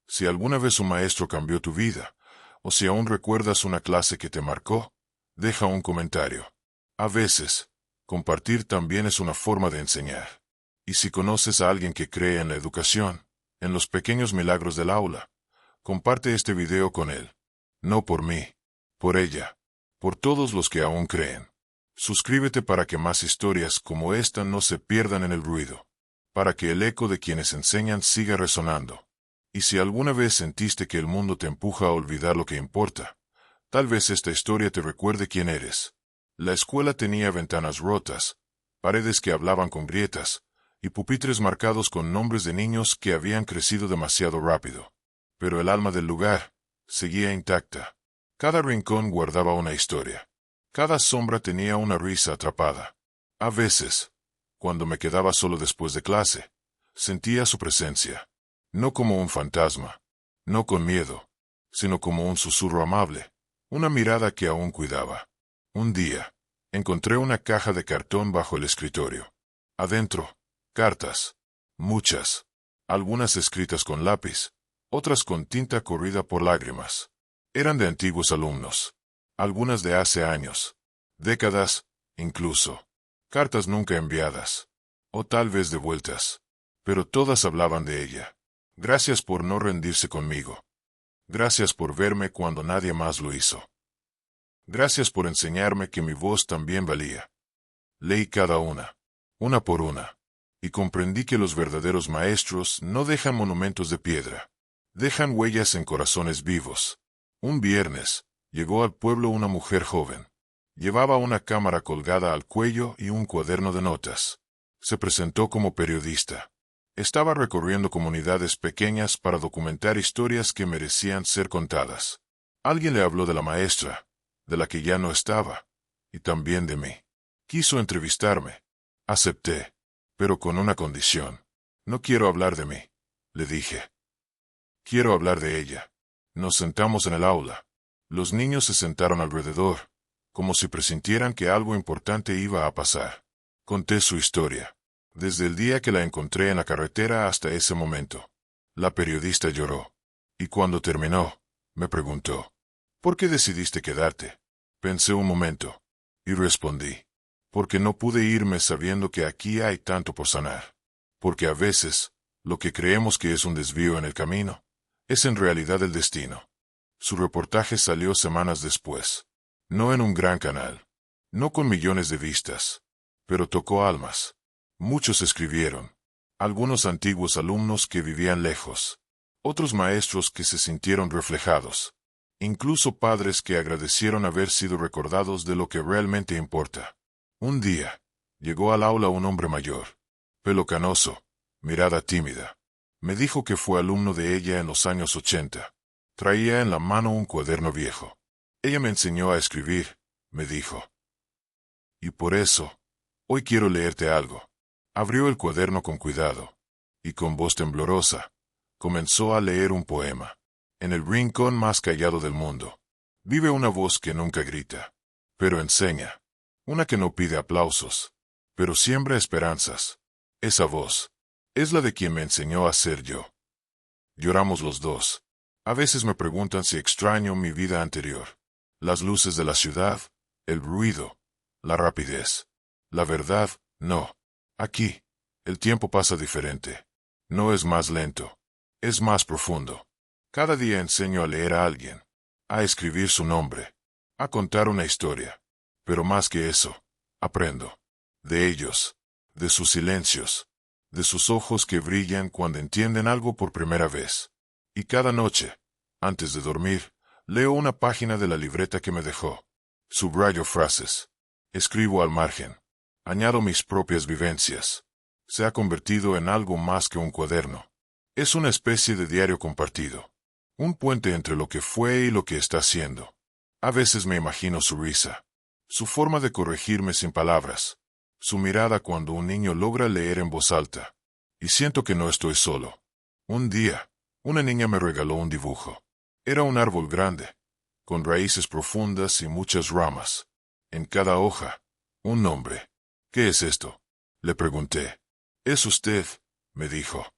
si alguna vez un maestro cambió tu vida, o si aún recuerdas una clase que te marcó, deja un comentario. A veces, compartir también es una forma de enseñar. Y si conoces a alguien que cree en la educación, en los pequeños milagros del aula, comparte este video con él. No por mí, por ella, por todos los que aún creen. Suscríbete para que más historias como esta no se pierdan en el ruido, para que el eco de quienes enseñan siga resonando. Y si alguna vez sentiste que el mundo te empuja a olvidar lo que importa, tal vez esta historia te recuerde quién eres. La escuela tenía ventanas rotas, paredes que hablaban con grietas, y pupitres marcados con nombres de niños que habían crecido demasiado rápido. Pero el alma del lugar seguía intacta. Cada rincón guardaba una historia. Cada sombra tenía una risa atrapada. A veces, cuando me quedaba solo después de clase, sentía su presencia. No como un fantasma, no con miedo, sino como un susurro amable, una mirada que aún cuidaba. Un día, encontré una caja de cartón bajo el escritorio. Adentro, cartas. Muchas. Algunas escritas con lápiz, otras con tinta corrida por lágrimas. Eran de antiguos alumnos. Algunas de hace años. Décadas, incluso. Cartas nunca enviadas. O tal vez devueltas. Pero todas hablaban de ella. Gracias por no rendirse conmigo. Gracias por verme cuando nadie más lo hizo. Gracias por enseñarme que mi voz también valía. Leí cada una por una, y comprendí que los verdaderos maestros no dejan monumentos de piedra, dejan huellas en corazones vivos. Un viernes, llegó al pueblo una mujer joven. Llevaba una cámara colgada al cuello y un cuaderno de notas. Se presentó como periodista. Estaba recorriendo comunidades pequeñas para documentar historias que merecían ser contadas. Alguien le habló de la maestra, de la que ya no estaba, y también de mí. Quiso entrevistarme. Acepté, pero con una condición. No quiero hablar de mí, le dije. Quiero hablar de ella. Nos sentamos en el aula. Los niños se sentaron alrededor, como si presintieran que algo importante iba a pasar. Conté su historia, desde el día que la encontré en la carretera hasta ese momento. La periodista lloró, y cuando terminó, me preguntó, ¿por qué decidiste quedarte? Pensé un momento, y respondí, porque no pude irme sabiendo que aquí hay tanto por sanar. Porque a veces, lo que creemos que es un desvío en el camino, es en realidad el destino. Su reportaje salió semanas después. No en un gran canal. No con millones de vistas. Pero tocó almas. Muchos escribieron. Algunos antiguos alumnos que vivían lejos. Otros maestros que se sintieron reflejados. Incluso padres que agradecieron haber sido recordados de lo que realmente importa. Un día, llegó al aula un hombre mayor. Pelo canoso, mirada tímida. Me dijo que fue alumno de ella en los años 80. Traía en la mano un cuaderno viejo. Ella me enseñó a escribir, me dijo. Y por eso, hoy quiero leerte algo. Abrió el cuaderno con cuidado, y con voz temblorosa, comenzó a leer un poema. En el rincón más callado del mundo, vive una voz que nunca grita, pero enseña. Una que no pide aplausos, pero siembra esperanzas. Esa voz es la de quien me enseñó a ser yo. Lloramos los dos. A veces me preguntan si extraño mi vida anterior. Las luces de la ciudad, el ruido, la rapidez. La verdad, no. Aquí, el tiempo pasa diferente. No es más lento, es más profundo. Cada día enseño a leer a alguien, a escribir su nombre, a contar una historia. Pero más que eso, aprendo. De ellos, de sus silencios, de sus ojos que brillan cuando entienden algo por primera vez. Y cada noche, antes de dormir, leo una página de la libreta que me dejó. Subrayo frases. Escribo al margen. Añado mis propias vivencias. Se ha convertido en algo más que un cuaderno. Es una especie de diario compartido. Un puente entre lo que fue y lo que está siendo. A veces me imagino su risa. Su forma de corregirme sin palabras. Su mirada cuando un niño logra leer en voz alta. Y siento que no estoy solo. Un día, una niña me regaló un dibujo. Era un árbol grande, con raíces profundas y muchas ramas. En cada hoja, un nombre. ¿Qué es esto?, le pregunté. Es usted, me dijo.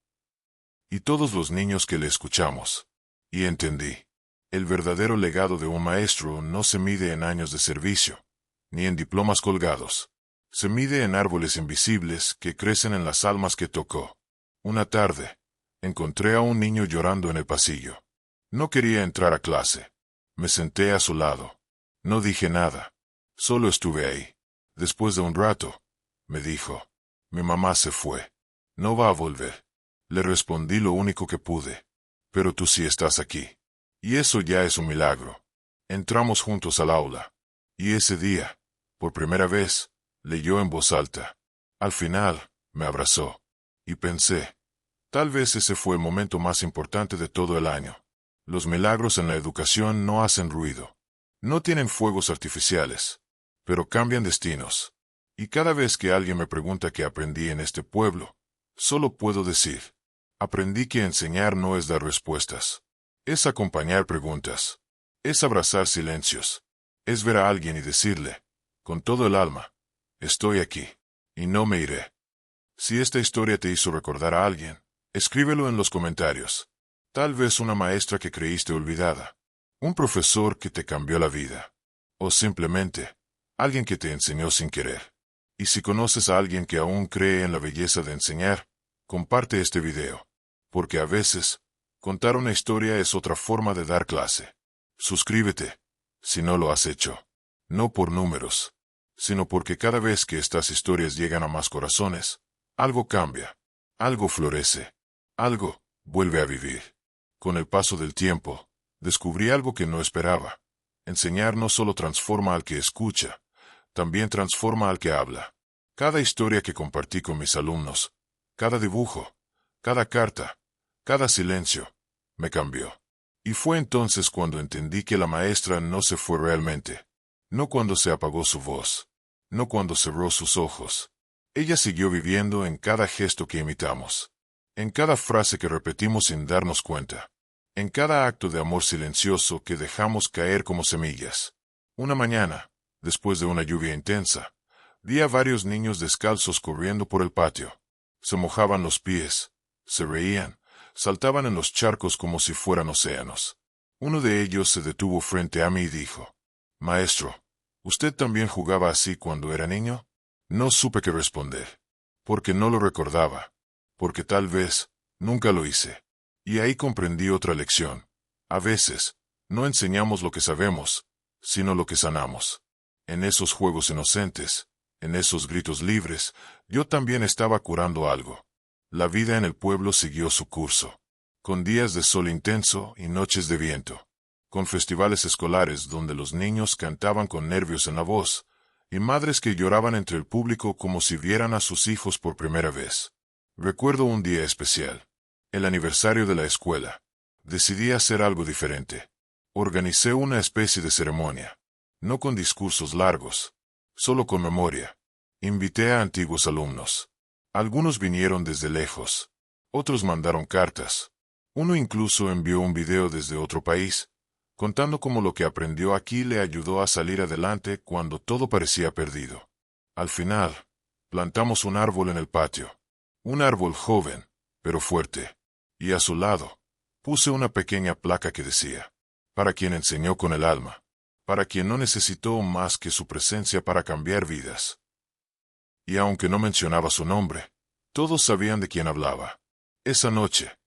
Y todos los niños que le escuchamos. Y entendí. El verdadero legado de un maestro no se mide en años de servicio, ni en diplomas colgados. Se mide en árboles invisibles que crecen en las almas que tocó. Una tarde, encontré a un niño llorando en el pasillo. No quería entrar a clase. Me senté a su lado. No dije nada. Solo estuve ahí. Después de un rato, me dijo, mi mamá se fue. No va a volver. Le respondí lo único que pude. Pero tú sí estás aquí. Y eso ya es un milagro. Entramos juntos al aula. Y ese día, por primera vez, leyó en voz alta. Al final, me abrazó. Y pensé, tal vez ese fue el momento más importante de todo el año. Los milagros en la educación no hacen ruido. No tienen fuegos artificiales, pero cambian destinos. Y cada vez que alguien me pregunta qué aprendí en este pueblo, solo puedo decir, aprendí que enseñar no es dar respuestas. Es acompañar preguntas. Es abrazar silencios. Es ver a alguien y decirle, con todo el alma, estoy aquí, y no me iré. Si esta historia te hizo recordar a alguien, escríbelo en los comentarios. Tal vez una maestra que creíste olvidada, un profesor que te cambió la vida, o simplemente, alguien que te enseñó sin querer. Y si conoces a alguien que aún cree en la belleza de enseñar, comparte este video, porque a veces, contar una historia es otra forma de dar clase. Suscríbete, si no lo has hecho, no por números, sino porque cada vez que estas historias llegan a más corazones, algo cambia, algo florece, algo vuelve a vivir. Con el paso del tiempo, descubrí algo que no esperaba. Enseñar no solo transforma al que escucha, también transforma al que habla. Cada historia que compartí con mis alumnos, cada dibujo, cada carta, cada silencio, me cambió. Y fue entonces cuando entendí que la maestra no se fue realmente. No cuando se apagó su voz, no cuando cerró sus ojos. Ella siguió viviendo en cada gesto que imitamos, en cada frase que repetimos sin darnos cuenta, en cada acto de amor silencioso que dejamos caer como semillas. Una mañana, después de una lluvia intensa, vi a varios niños descalzos corriendo por el patio. Se mojaban los pies, se reían, saltaban en los charcos como si fueran océanos. Uno de ellos se detuvo frente a mí y dijo, «Maestro, ¿usted también jugaba así cuando era niño?» No supe qué responder, porque no lo recordaba, porque tal vez nunca lo hice. Y ahí comprendí otra lección. A veces, no enseñamos lo que sabemos, sino lo que sanamos. En esos juegos inocentes, en esos gritos libres, yo también estaba curando algo. La vida en el pueblo siguió su curso, con días de sol intenso y noches de viento, con festivales escolares donde los niños cantaban con nervios en la voz, y madres que lloraban entre el público como si vieran a sus hijos por primera vez. Recuerdo un día especial, el aniversario de la escuela. Decidí hacer algo diferente. Organicé una especie de ceremonia, no con discursos largos, solo con memoria. Invité a antiguos alumnos. Algunos vinieron desde lejos, otros mandaron cartas. Uno incluso envió un video desde otro país, contando cómo lo que aprendió aquí le ayudó a salir adelante cuando todo parecía perdido. Al final, plantamos un árbol en el patio. Un árbol joven, pero fuerte. Y a su lado, puse una pequeña placa que decía, para quien enseñó con el alma, para quien no necesitó más que su presencia para cambiar vidas. Y aunque no mencionaba su nombre, todos sabían de quién hablaba. Esa noche,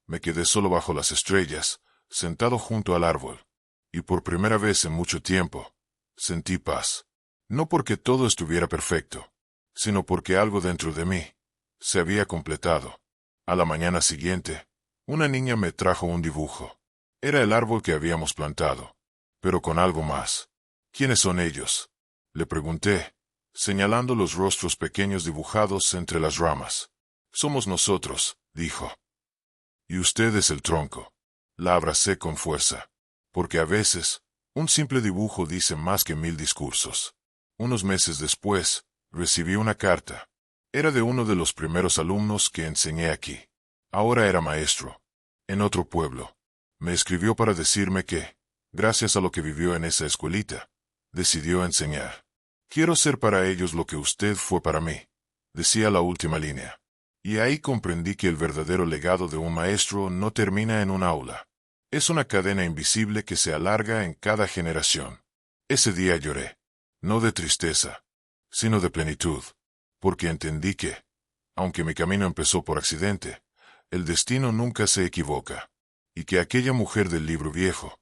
me quedé solo bajo las estrellas, sentado junto al árbol, y por primera vez en mucho tiempo, sentí paz. No porque todo estuviera perfecto, sino porque algo dentro de mí se había completado. A la mañana siguiente, una niña me trajo un dibujo. Era el árbol que habíamos plantado, pero con algo más. ¿Quiénes son ellos?, le pregunté, señalando los rostros pequeños dibujados entre las ramas. Somos nosotros, dijo. Y usted es el tronco. La abracé con fuerza, porque a veces, un simple dibujo dice más que 1000 discursos. Unos meses después, recibí una carta. Era de uno de los primeros alumnos que enseñé aquí. Ahora era maestro, en otro pueblo. Me escribió para decirme que, gracias a lo que vivió en esa escuelita, decidió enseñar. Quiero ser para ellos lo que usted fue para mí, decía la última línea. Y ahí comprendí que el verdadero legado de un maestro no termina en un aula. Es una cadena invisible que se alarga en cada generación. Ese día lloré, no de tristeza, sino de plenitud, porque entendí que, aunque mi camino empezó por accidente, el destino nunca se equivoca, y que aquella mujer del libro viejo,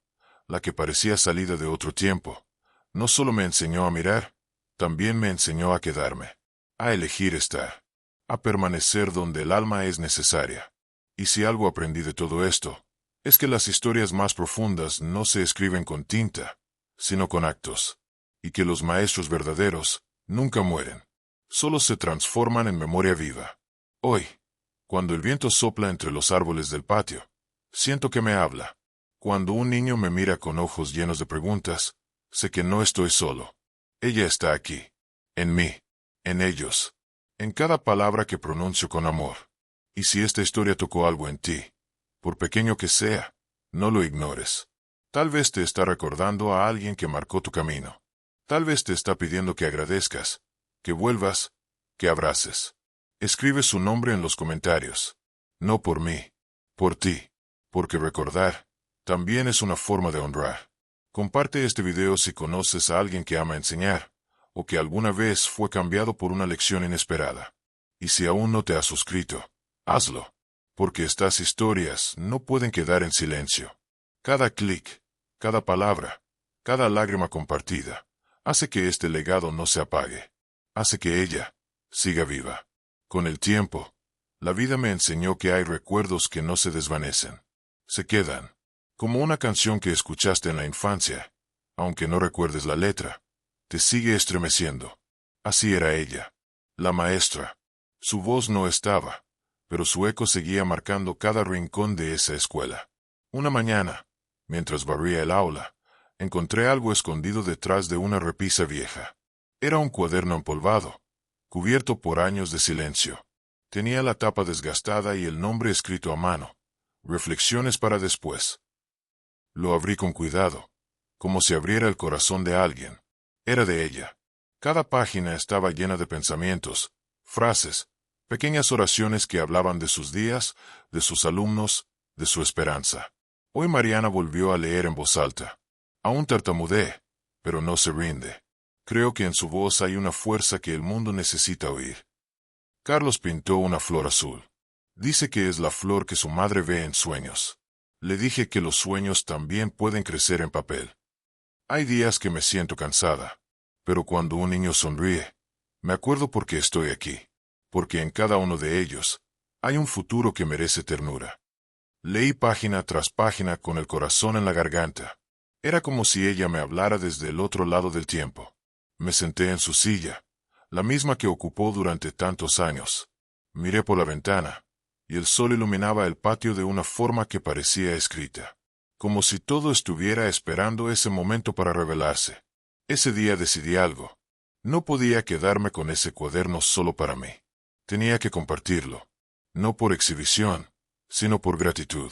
la que parecía salida de otro tiempo, no solo me enseñó a mirar, también me enseñó a quedarme, a elegir estar, a permanecer donde el alma es necesaria. Y si algo aprendí de todo esto, es que las historias más profundas no se escriben con tinta, sino con actos, y que los maestros verdaderos nunca mueren, solo se transforman en memoria viva. Hoy, cuando el viento sopla entre los árboles del patio, siento que me habla. Cuando un niño me mira con ojos llenos de preguntas, sé que no estoy solo. Ella está aquí, en mí, en ellos, en cada palabra que pronuncio con amor. Y si esta historia tocó algo en ti, por pequeño que sea, no lo ignores. Tal vez te está recordando a alguien que marcó tu camino. Tal vez te está pidiendo que agradezcas, que vuelvas, que abraces. Escribe su nombre en los comentarios. No por mí, por ti, porque recordar también es una forma de honrar. Comparte este video si conoces a alguien que ama enseñar, o que alguna vez fue cambiado por una lección inesperada. Y si aún no te has suscrito, hazlo, porque estas historias no pueden quedar en silencio. Cada clic, cada palabra, cada lágrima compartida, hace que este legado no se apague, hace que ella siga viva. Con el tiempo, la vida me enseñó que hay recuerdos que no se desvanecen, se quedan, como una canción que escuchaste en la infancia, aunque no recuerdes la letra, te sigue estremeciendo. Así era ella, la maestra. Su voz no estaba, pero su eco seguía marcando cada rincón de esa escuela. Una mañana, mientras barría el aula, encontré algo escondido detrás de una repisa vieja. Era un cuaderno empolvado, cubierto por años de silencio. Tenía la tapa desgastada y el nombre escrito a mano. Reflexiones para después. Lo abrí con cuidado, como si abriera el corazón de alguien. Era de ella. Cada página estaba llena de pensamientos, frases, pequeñas oraciones que hablaban de sus días, de sus alumnos, de su esperanza. Hoy Mariana volvió a leer en voz alta. Aún tartamudeé, pero no se rinde. Creo que en su voz hay una fuerza que el mundo necesita oír. Carlos pintó una flor azul. Dice que es la flor que su madre ve en sueños. Le dije que los sueños también pueden crecer en papel. Hay días que me siento cansada, pero cuando un niño sonríe, me acuerdo por qué estoy aquí, porque en cada uno de ellos hay un futuro que merece ternura. Leí página tras página con el corazón en la garganta. Era como si ella me hablara desde el otro lado del tiempo. Me senté en su silla, la misma que ocupó durante tantos años. Miré por la ventana, y el sol iluminaba el patio de una forma que parecía escrita, como si todo estuviera esperando ese momento para revelarse. Ese día decidí algo. No podía quedarme con ese cuaderno solo para mí. Tenía que compartirlo, no por exhibición, sino por gratitud,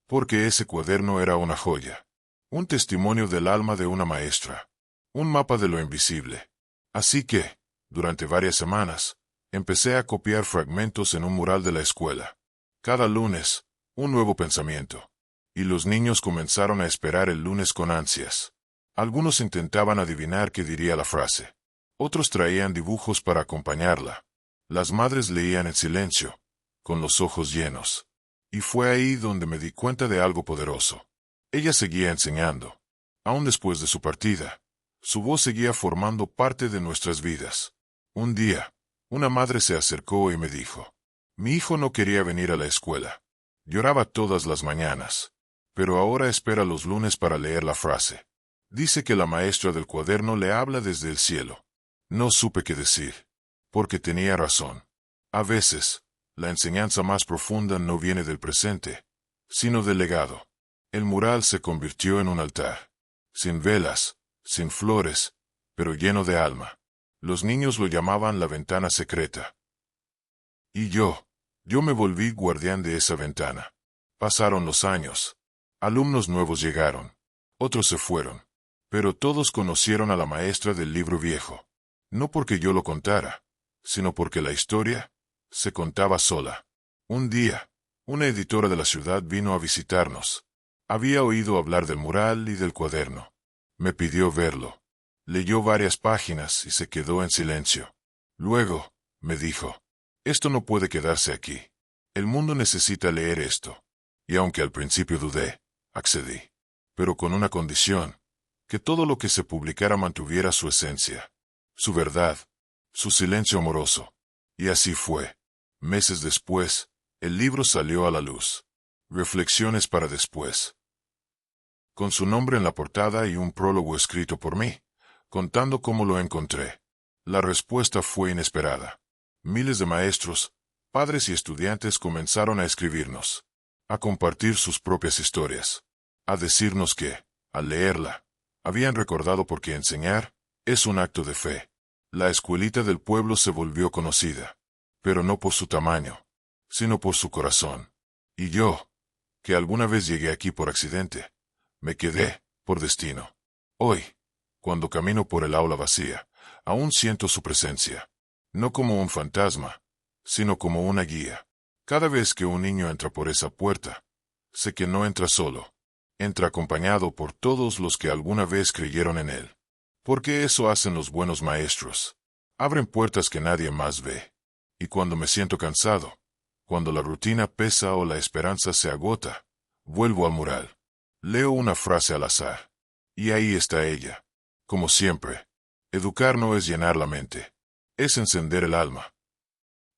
porque ese cuaderno era una joya. Un testimonio del alma de una maestra. Un mapa de lo invisible. Así que, durante varias semanas, empecé a copiar fragmentos en un mural de la escuela. Cada lunes, un nuevo pensamiento. Y los niños comenzaron a esperar el lunes con ansias. Algunos intentaban adivinar qué diría la frase. Otros traían dibujos para acompañarla. Las madres leían en silencio, con los ojos llenos. Y fue ahí donde me di cuenta de algo poderoso. Ella seguía enseñando. Aún después de su partida, su voz seguía formando parte de nuestras vidas. Un día, una madre se acercó y me dijo: mi hijo no quería venir a la escuela. Lloraba todas las mañanas. Pero ahora espera los lunes para leer la frase. Dice que la maestra del cuaderno le habla desde el cielo. No supe qué decir. Porque tenía razón. A veces, la enseñanza más profunda no viene del presente, sino del legado. El mural se convirtió en un altar. Sin velas, sin flores, pero lleno de alma. Los niños lo llamaban la ventana secreta. Y yo me volví guardián de esa ventana. Pasaron los años. Alumnos nuevos llegaron. Otros se fueron. Pero todos conocieron a la maestra del libro viejo. No porque yo lo contara, sino porque la historia se contaba sola. Un día, una editora de la ciudad vino a visitarnos. Había oído hablar del mural y del cuaderno. Me pidió verlo. Leyó varias páginas y se quedó en silencio. Luego, me dijo: esto no puede quedarse aquí. El mundo necesita leer esto. Y aunque al principio dudé, accedí. Pero con una condición: que todo lo que se publicara mantuviera su esencia, su verdad, su silencio amoroso. Y así fue. Meses después, el libro salió a la luz. Reflexiones para después. Con su nombre en la portada y un prólogo escrito por mí, contando cómo lo encontré. La respuesta fue inesperada. Miles de maestros, padres y estudiantes comenzaron a escribirnos, a compartir sus propias historias, a decirnos que, al leerla, habían recordado por qué enseñar es un acto de fe. La escuelita del pueblo se volvió conocida, pero no por su tamaño, sino por su corazón. Y yo, que alguna vez llegué aquí por accidente, me quedé, por destino. Hoy, cuando camino por el aula vacía, aún siento su presencia. No como un fantasma, sino como una guía. Cada vez que un niño entra por esa puerta, sé que no entra solo. Entra acompañado por todos los que alguna vez creyeron en él. Porque eso hacen los buenos maestros. Abren puertas que nadie más ve. Y cuando me siento cansado, cuando la rutina pesa o la esperanza se agota, vuelvo al mural. Leo una frase al azar. Y ahí está ella. Como siempre. Educar no es llenar la mente. Es encender el alma.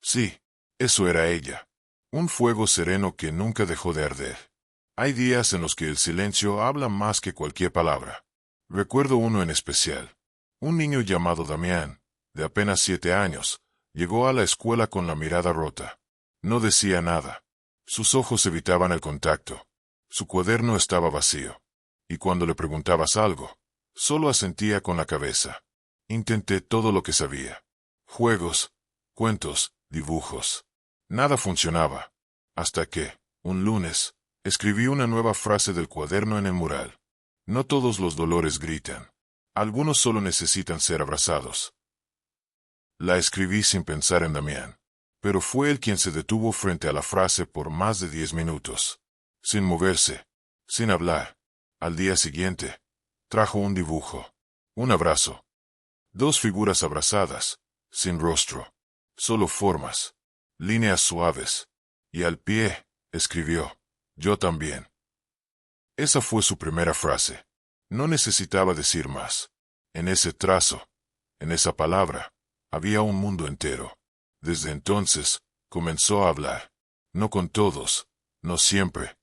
Sí, eso era ella. Un fuego sereno que nunca dejó de arder. Hay días en los que el silencio habla más que cualquier palabra. Recuerdo uno en especial. Un niño llamado Damián, de apenas 7 años, llegó a la escuela con la mirada rota. No decía nada. Sus ojos evitaban el contacto. Su cuaderno estaba vacío. Y cuando le preguntabas algo, solo asentía con la cabeza. Intenté todo lo que sabía. Juegos, cuentos, dibujos. Nada funcionaba. Hasta que, un lunes, escribí una nueva frase del cuaderno en el mural. No todos los dolores gritan. Algunos solo necesitan ser abrazados. La escribí sin pensar en Damián. Pero fue él quien se detuvo frente a la frase por más de 10 minutos. Sin moverse, sin hablar. Al día siguiente, trajo un dibujo. Un abrazo. 2 figuras abrazadas, sin rostro. Solo formas. Líneas suaves. Y al pie, escribió: yo también. Esa fue su primera frase. No necesitaba decir más. En ese trazo, en esa palabra, había un mundo entero. Desde entonces, comenzó a hablar. No con todos, no siempre,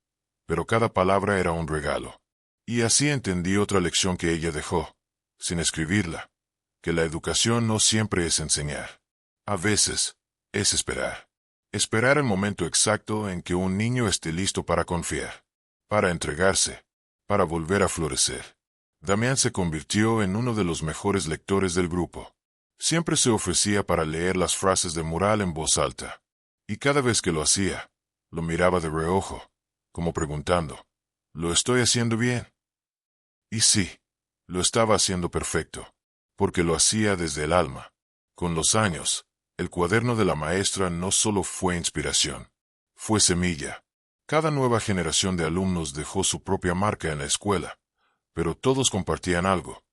pero cada palabra era un regalo. Y así entendí otra lección que ella dejó, sin escribirla, que la educación no siempre es enseñar. A veces, es esperar. Esperar el momento exacto en que un niño esté listo para confiar, para entregarse, para volver a florecer. Damián se convirtió en uno de los mejores lectores del grupo. Siempre se ofrecía para leer las frases de mural en voz alta. Y cada vez que lo hacía, lo miraba de reojo, como preguntando: ¿lo estoy haciendo bien? Y sí, lo estaba haciendo perfecto, porque lo hacía desde el alma. Con los años, el cuaderno de la maestra no solo fue inspiración, fue semilla. Cada nueva generación de alumnos dejó su propia marca en la escuela, pero todos compartían algo.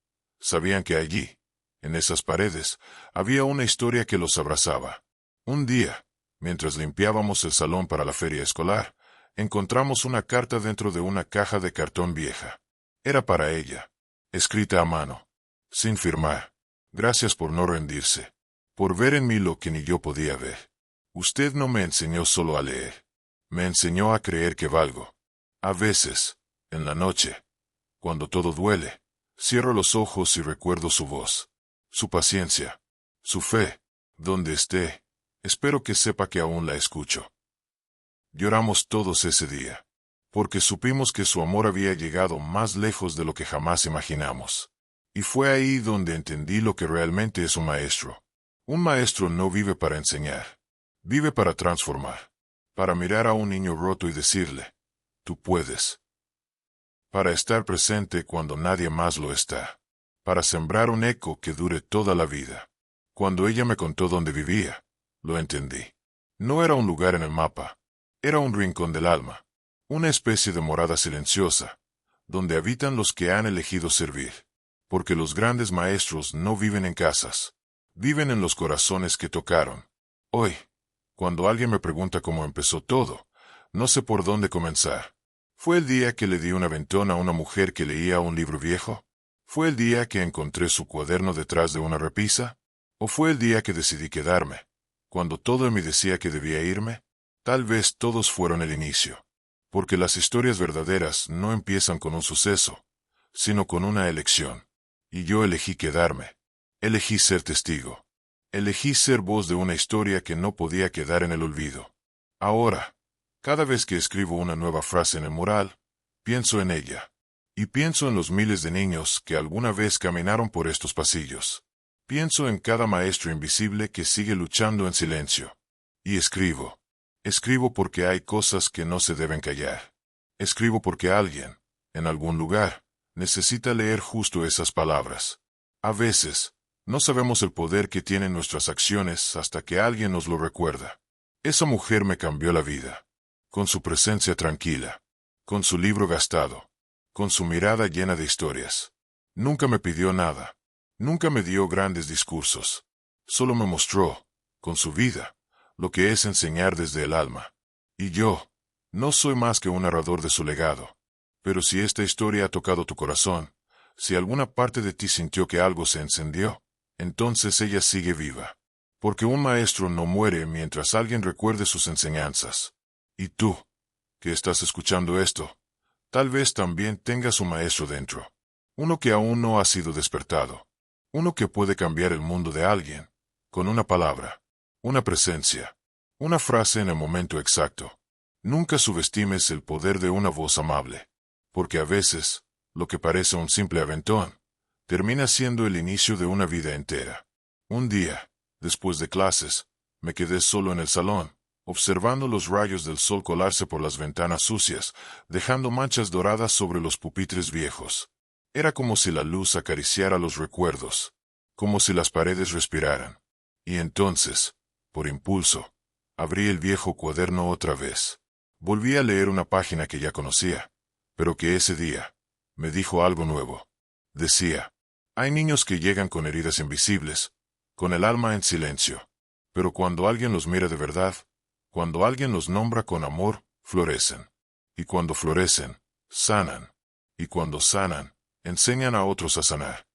Sabían que allí, en esas paredes, había una historia que los abrazaba. Un día, mientras limpiábamos el salón para la feria escolar, encontramos una carta dentro de una caja de cartón vieja. Era para ella, escrita a mano, sin firmar. Gracias por no rendirse, por ver en mí lo que ni yo podía ver. Usted no me enseñó solo a leer, me enseñó a creer que valgo. A veces, en la noche, cuando todo duele, cierro los ojos y recuerdo su voz, su paciencia, su fe. Donde esté, espero que sepa que aún la escucho. Lloramos todos ese día, porque supimos que su amor había llegado más lejos de lo que jamás imaginamos. Y fue ahí donde entendí lo que realmente es un maestro. Un maestro no vive para enseñar, vive para transformar, para mirar a un niño roto y decirle, tú puedes. Para estar presente cuando nadie más lo está, para sembrar un eco que dure toda la vida. Cuando ella me contó dónde vivía, lo entendí. No era un lugar en el mapa, era un rincón del alma, una especie de morada silenciosa, donde habitan los que han elegido servir. Porque los grandes maestros no viven en casas, viven en los corazones que tocaron. Hoy, cuando alguien me pregunta cómo empezó todo, no sé por dónde comenzar. ¿Fue el día que le di un aventón a una mujer que leía un libro viejo? ¿Fue el día que encontré su cuaderno detrás de una repisa? ¿O fue el día que decidí quedarme, cuando todo en mí decía que debía irme? Tal vez todos fueron el inicio. Porque las historias verdaderas no empiezan con un suceso, sino con una elección. Y yo elegí quedarme. Elegí ser testigo. Elegí ser voz de una historia que no podía quedar en el olvido. Ahora, cada vez que escribo una nueva frase en el mural, pienso en ella. Y pienso en los miles de niños que alguna vez caminaron por estos pasillos. Pienso en cada maestro invisible que sigue luchando en silencio. Y escribo. Escribo porque hay cosas que no se deben callar. Escribo porque alguien, en algún lugar, necesita leer justo esas palabras. A veces, no sabemos el poder que tienen nuestras acciones hasta que alguien nos lo recuerda. Esa mujer me cambió la vida. Con su presencia tranquila. Con su libro gastado. Con su mirada llena de historias. Nunca me pidió nada. Nunca me dio grandes discursos. Solo me mostró, con su vida, lo que es enseñar desde el alma. Y yo, no soy más que un narrador de su legado. Pero si esta historia ha tocado tu corazón, si alguna parte de ti sintió que algo se encendió, entonces ella sigue viva. Porque un maestro no muere mientras alguien recuerde sus enseñanzas. Y tú, que estás escuchando esto, tal vez también tengas un maestro dentro. Uno que aún no ha sido despertado. Uno que puede cambiar el mundo de alguien, con una palabra, una presencia, una frase en el momento exacto. Nunca subestimes el poder de una voz amable. Porque a veces, lo que parece un simple aventón, termina siendo el inicio de una vida entera. Un día, después de clases, me quedé solo en el salón, observando los rayos del sol colarse por las ventanas sucias, dejando manchas doradas sobre los pupitres viejos. Era como si la luz acariciara los recuerdos, como si las paredes respiraran. Y entonces, por impulso, abrí el viejo cuaderno otra vez. Volví a leer una página que ya conocía, pero que ese día me dijo algo nuevo. Decía, hay niños que llegan con heridas invisibles, con el alma en silencio, pero cuando alguien los mira de verdad, cuando alguien los nombra con amor, florecen. Y cuando florecen, sanan. Y cuando sanan, enseñan a otros a sanar.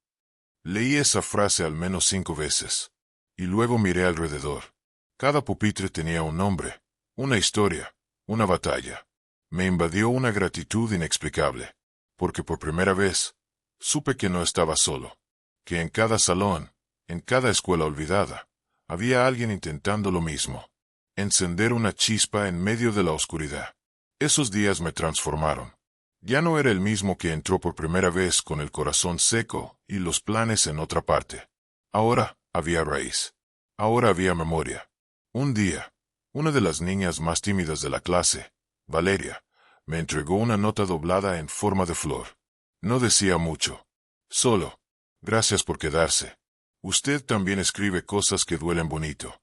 Leí esa frase al menos 5 veces. Y luego miré alrededor. Cada pupitre tenía un nombre, una historia, una batalla. Me invadió una gratitud inexplicable, porque por primera vez, supe que no estaba solo, que en cada salón, en cada escuela olvidada, había alguien intentando lo mismo, encender una chispa en medio de la oscuridad. Esos días me transformaron. Ya no era el mismo que entró por primera vez con el corazón seco y los planes en otra parte. Ahora había raíz. Ahora había memoria. Un día, una de las niñas más tímidas de la clase, Valeria, me entregó una nota doblada en forma de flor. No decía mucho. Solo, gracias por quedarse. Usted también escribe cosas que duelen bonito.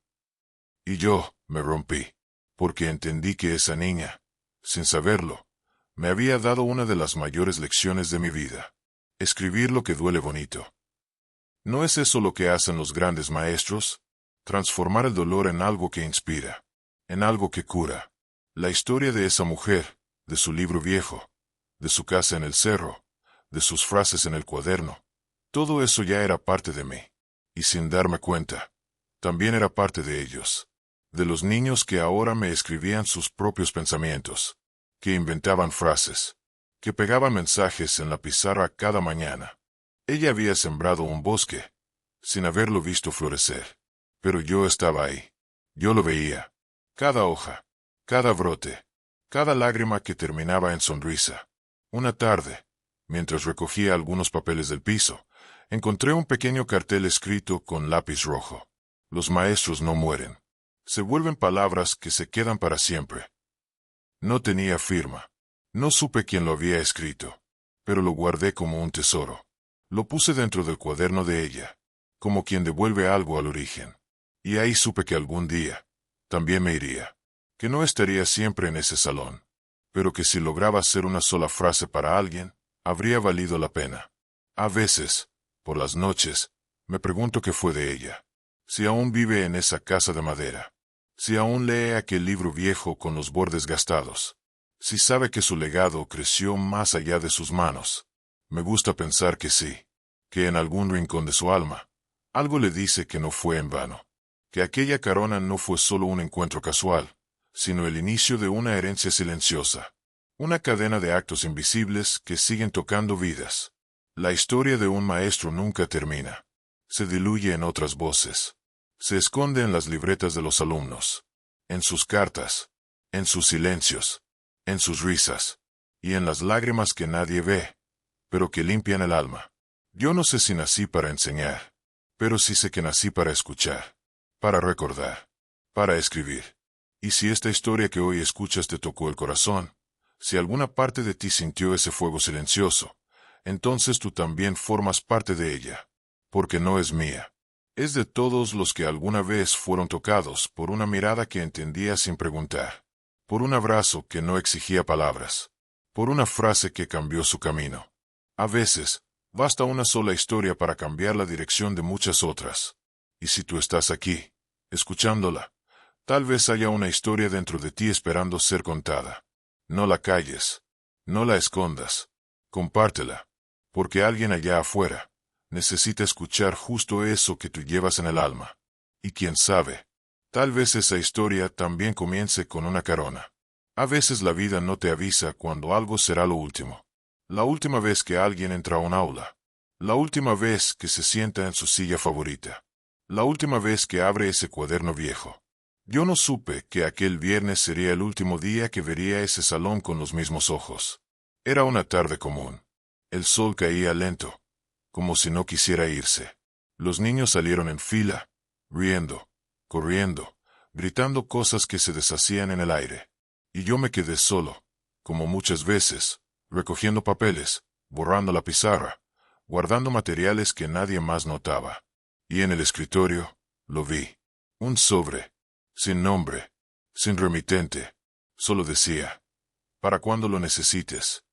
Y yo, me rompí. Porque entendí que esa niña, sin saberlo, me había dado una de las mayores lecciones de mi vida. Escribir lo que duele bonito. ¿No es eso lo que hacen los grandes maestros? Transformar el dolor en algo que inspira, en algo que cura. La historia de esa mujer, de su libro viejo, de su casa en el cerro, de sus frases en el cuaderno, todo eso ya era parte de mí. Y sin darme cuenta, también era parte de ellos. De los niños que ahora me escribían sus propios pensamientos, que inventaban frases, que pegaban mensajes en la pizarra cada mañana. Ella había sembrado un bosque, sin haberlo visto florecer. Pero yo estaba ahí. Yo lo veía. Cada hoja, cada brote, cada lágrima que terminaba en sonrisa. Una tarde, mientras recogía algunos papeles del piso, encontré un pequeño cartel escrito con lápiz rojo. Los maestros no mueren. Se vuelven palabras que se quedan para siempre. No tenía firma. No supe quién lo había escrito, pero lo guardé como un tesoro. Lo puse dentro del cuaderno de ella, como quien devuelve algo al origen. Y ahí supe que algún día, también me iría. Que no estaría siempre en ese salón, pero que si lograba hacer una sola frase para alguien, habría valido la pena. A veces, por las noches, me pregunto qué fue de ella. Si aún vive en esa casa de madera. Si aún lee aquel libro viejo con los bordes gastados. Si sabe que su legado creció más allá de sus manos. Me gusta pensar que sí. Que en algún rincón de su alma, algo le dice que no fue en vano. Que aquella carona no fue solo un encuentro casual, sino el inicio de una herencia silenciosa. Una cadena de actos invisibles que siguen tocando vidas. La historia de un maestro nunca termina. Se diluye en otras voces. Se esconde en las libretas de los alumnos. En sus cartas. En sus silencios. En sus risas. Y en las lágrimas que nadie ve, pero que limpian el alma. Yo no sé si nací para enseñar, pero sí sé que nací para escuchar. Para recordar. Para escribir. Y si esta historia que hoy escuchas te tocó el corazón, si alguna parte de ti sintió ese fuego silencioso, entonces tú también formas parte de ella. Porque no es mía. Es de todos los que alguna vez fueron tocados por una mirada que entendía sin preguntar. Por un abrazo que no exigía palabras. Por una frase que cambió su camino. A veces, basta una sola historia para cambiar la dirección de muchas otras. Y si tú estás aquí, escuchándola, tal vez haya una historia dentro de ti esperando ser contada. No la calles. No la escondas. Compártela. Porque alguien allá afuera necesita escuchar justo eso que tú llevas en el alma. Y quién sabe, tal vez esa historia también comience con una carona. A veces la vida no te avisa cuando algo será lo último. La última vez que alguien entra a un aula. La última vez que se sienta en su silla favorita. La última vez que abre ese cuaderno viejo. Yo no supe que aquel viernes sería el último día que vería ese salón con los mismos ojos. Era una tarde común. El sol caía lento, como si no quisiera irse. Los niños salieron en fila, riendo, corriendo, gritando cosas que se deshacían en el aire. Y yo me quedé solo, como muchas veces, recogiendo papeles, borrando la pizarra, guardando materiales que nadie más notaba. Y en el escritorio, lo vi. Un sobre, sin nombre, sin remitente. Solo decía, para cuando lo necesites.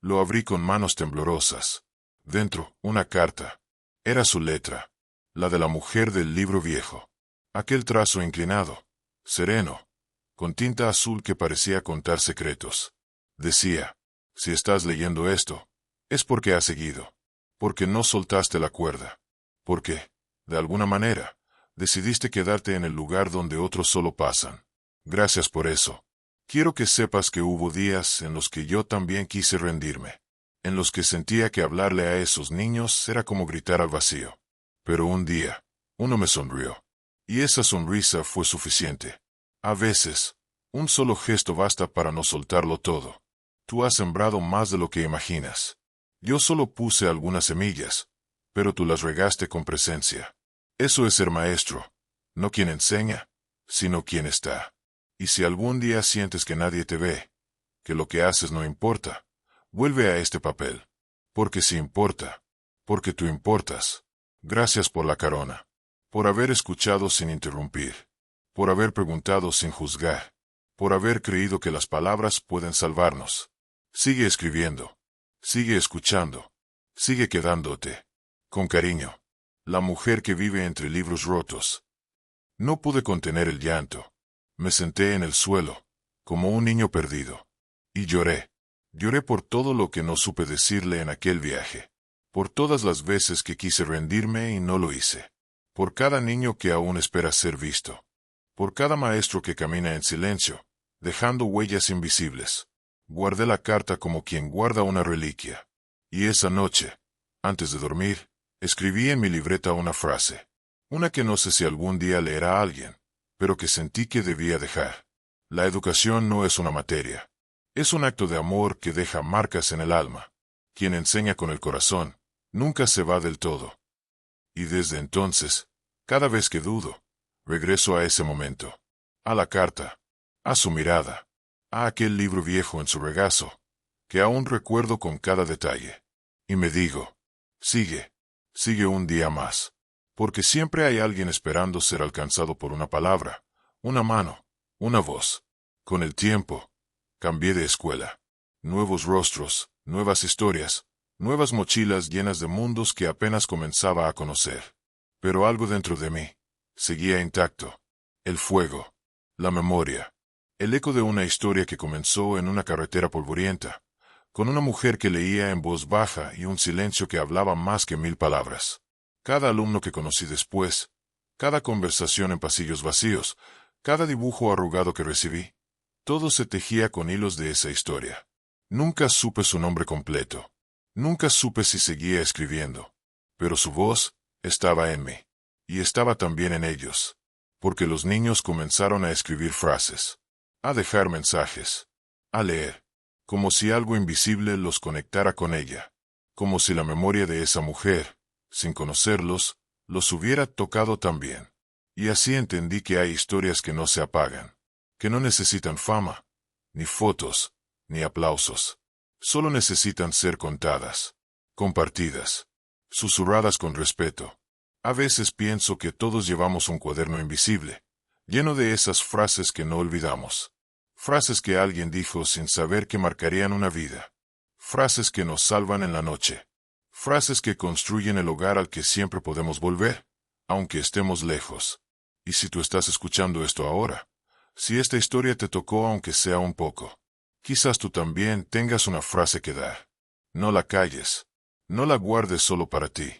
Lo abrí con manos temblorosas. Dentro, una carta. Era su letra, la de la mujer del libro viejo. Aquel trazo inclinado, sereno, con tinta azul que parecía contar secretos. Decía, si estás leyendo esto, es porque has seguido. Porque no soltaste la cuerda. Porque, de alguna manera, decidiste quedarte en el lugar donde otros solo pasan. Gracias por eso. Quiero que sepas que hubo días en los que yo también quise rendirme. En los que sentía que hablarle a esos niños era como gritar al vacío. Pero un día, uno me sonrió. Y esa sonrisa fue suficiente. A veces, un solo gesto basta para no soltarlo todo. Tú has sembrado más de lo que imaginas. Yo solo puse algunas semillas, pero tú las regaste con presencia. Eso es ser maestro, no quien enseña, sino quien está. Y si algún día sientes que nadie te ve, que lo que haces no importa, vuelve a este papel. Porque sí importa. Porque tú importas. Gracias por la carona. Por haber escuchado sin interrumpir. Por haber preguntado sin juzgar. Por haber creído que las palabras pueden salvarnos. Sigue escribiendo. Sigue escuchando. Sigue quedándote. Con cariño. La mujer que vive entre libros rotos. No pude contener el llanto. Me senté en el suelo, como un niño perdido. Y lloré. Lloré por todo lo que no supe decirle en aquel viaje. Por todas las veces que quise rendirme y no lo hice. Por cada niño que aún espera ser visto. Por cada maestro que camina en silencio, dejando huellas invisibles. Guardé la carta como quien guarda una reliquia. Y esa noche, antes de dormir, escribí en mi libreta una frase. Una que no sé si algún día leerá a alguien, pero que sentí que debía dejar. La educación no es una materia. Es un acto de amor que deja marcas en el alma. Quien enseña con el corazón, nunca se va del todo. Y desde entonces, cada vez que dudo, regreso a ese momento. A la carta. A su mirada. A aquel libro viejo en su regazo, que aún recuerdo con cada detalle. Y me digo, sigue. Sigue un día más. Porque siempre hay alguien esperando ser alcanzado por una palabra, una mano, una voz. Con el tiempo, cambié de escuela. Nuevos rostros, nuevas historias, nuevas mochilas llenas de mundos que apenas comenzaba a conocer. Pero algo dentro de mí seguía intacto. El fuego, la memoria, el eco de una historia que comenzó en una carretera polvorienta, con una mujer que leía en voz baja y un silencio que hablaba más que 1000 palabras. Cada alumno que conocí después, cada conversación en pasillos vacíos, cada dibujo arrugado que recibí, todo se tejía con hilos de esa historia. Nunca supe su nombre completo. Nunca supe si seguía escribiendo. Pero su voz estaba en mí. Y estaba también en ellos. Porque los niños comenzaron a escribir frases. A dejar mensajes. A leer. Como si algo invisible los conectara con ella. Como si la memoria de esa mujer, sin conocerlos, los hubiera tocado también. Y así entendí que hay historias que no se apagan. Que no necesitan fama, ni fotos, ni aplausos. Solo necesitan ser contadas, compartidas, susurradas con respeto. A veces pienso que todos llevamos un cuaderno invisible, lleno de esas frases que no olvidamos. Frases que alguien dijo sin saber que marcarían una vida. Frases que nos salvan en la noche. Frases que construyen el hogar al que siempre podemos volver, aunque estemos lejos. Y si tú estás escuchando esto ahora, si esta historia te tocó aunque sea un poco, quizás tú también tengas una frase que dar. No la calles. No la guardes solo para ti.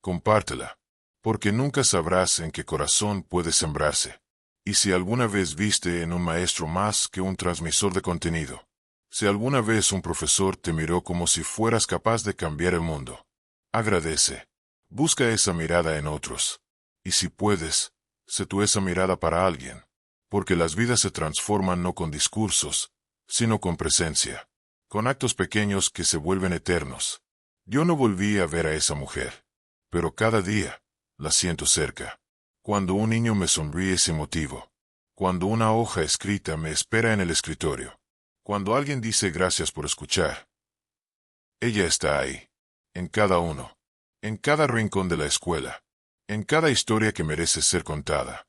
Compártela. Porque nunca sabrás en qué corazón puede sembrarse. Y si alguna vez viste en un maestro más que un transmisor de contenido. Si alguna vez un profesor te miró como si fueras capaz de cambiar el mundo. Agradece. Busca esa mirada en otros. Y si puedes, sé tú esa mirada para alguien. Porque las vidas se transforman no con discursos, sino con presencia. Con actos pequeños que se vuelven eternos. Yo no volví a ver a esa mujer. Pero cada día, la siento cerca. Cuando un niño me sonríe sin motivo. Cuando una hoja escrita me espera en el escritorio. Cuando alguien dice gracias por escuchar. Ella está ahí. En cada uno. En cada rincón de la escuela. En cada historia que merece ser contada.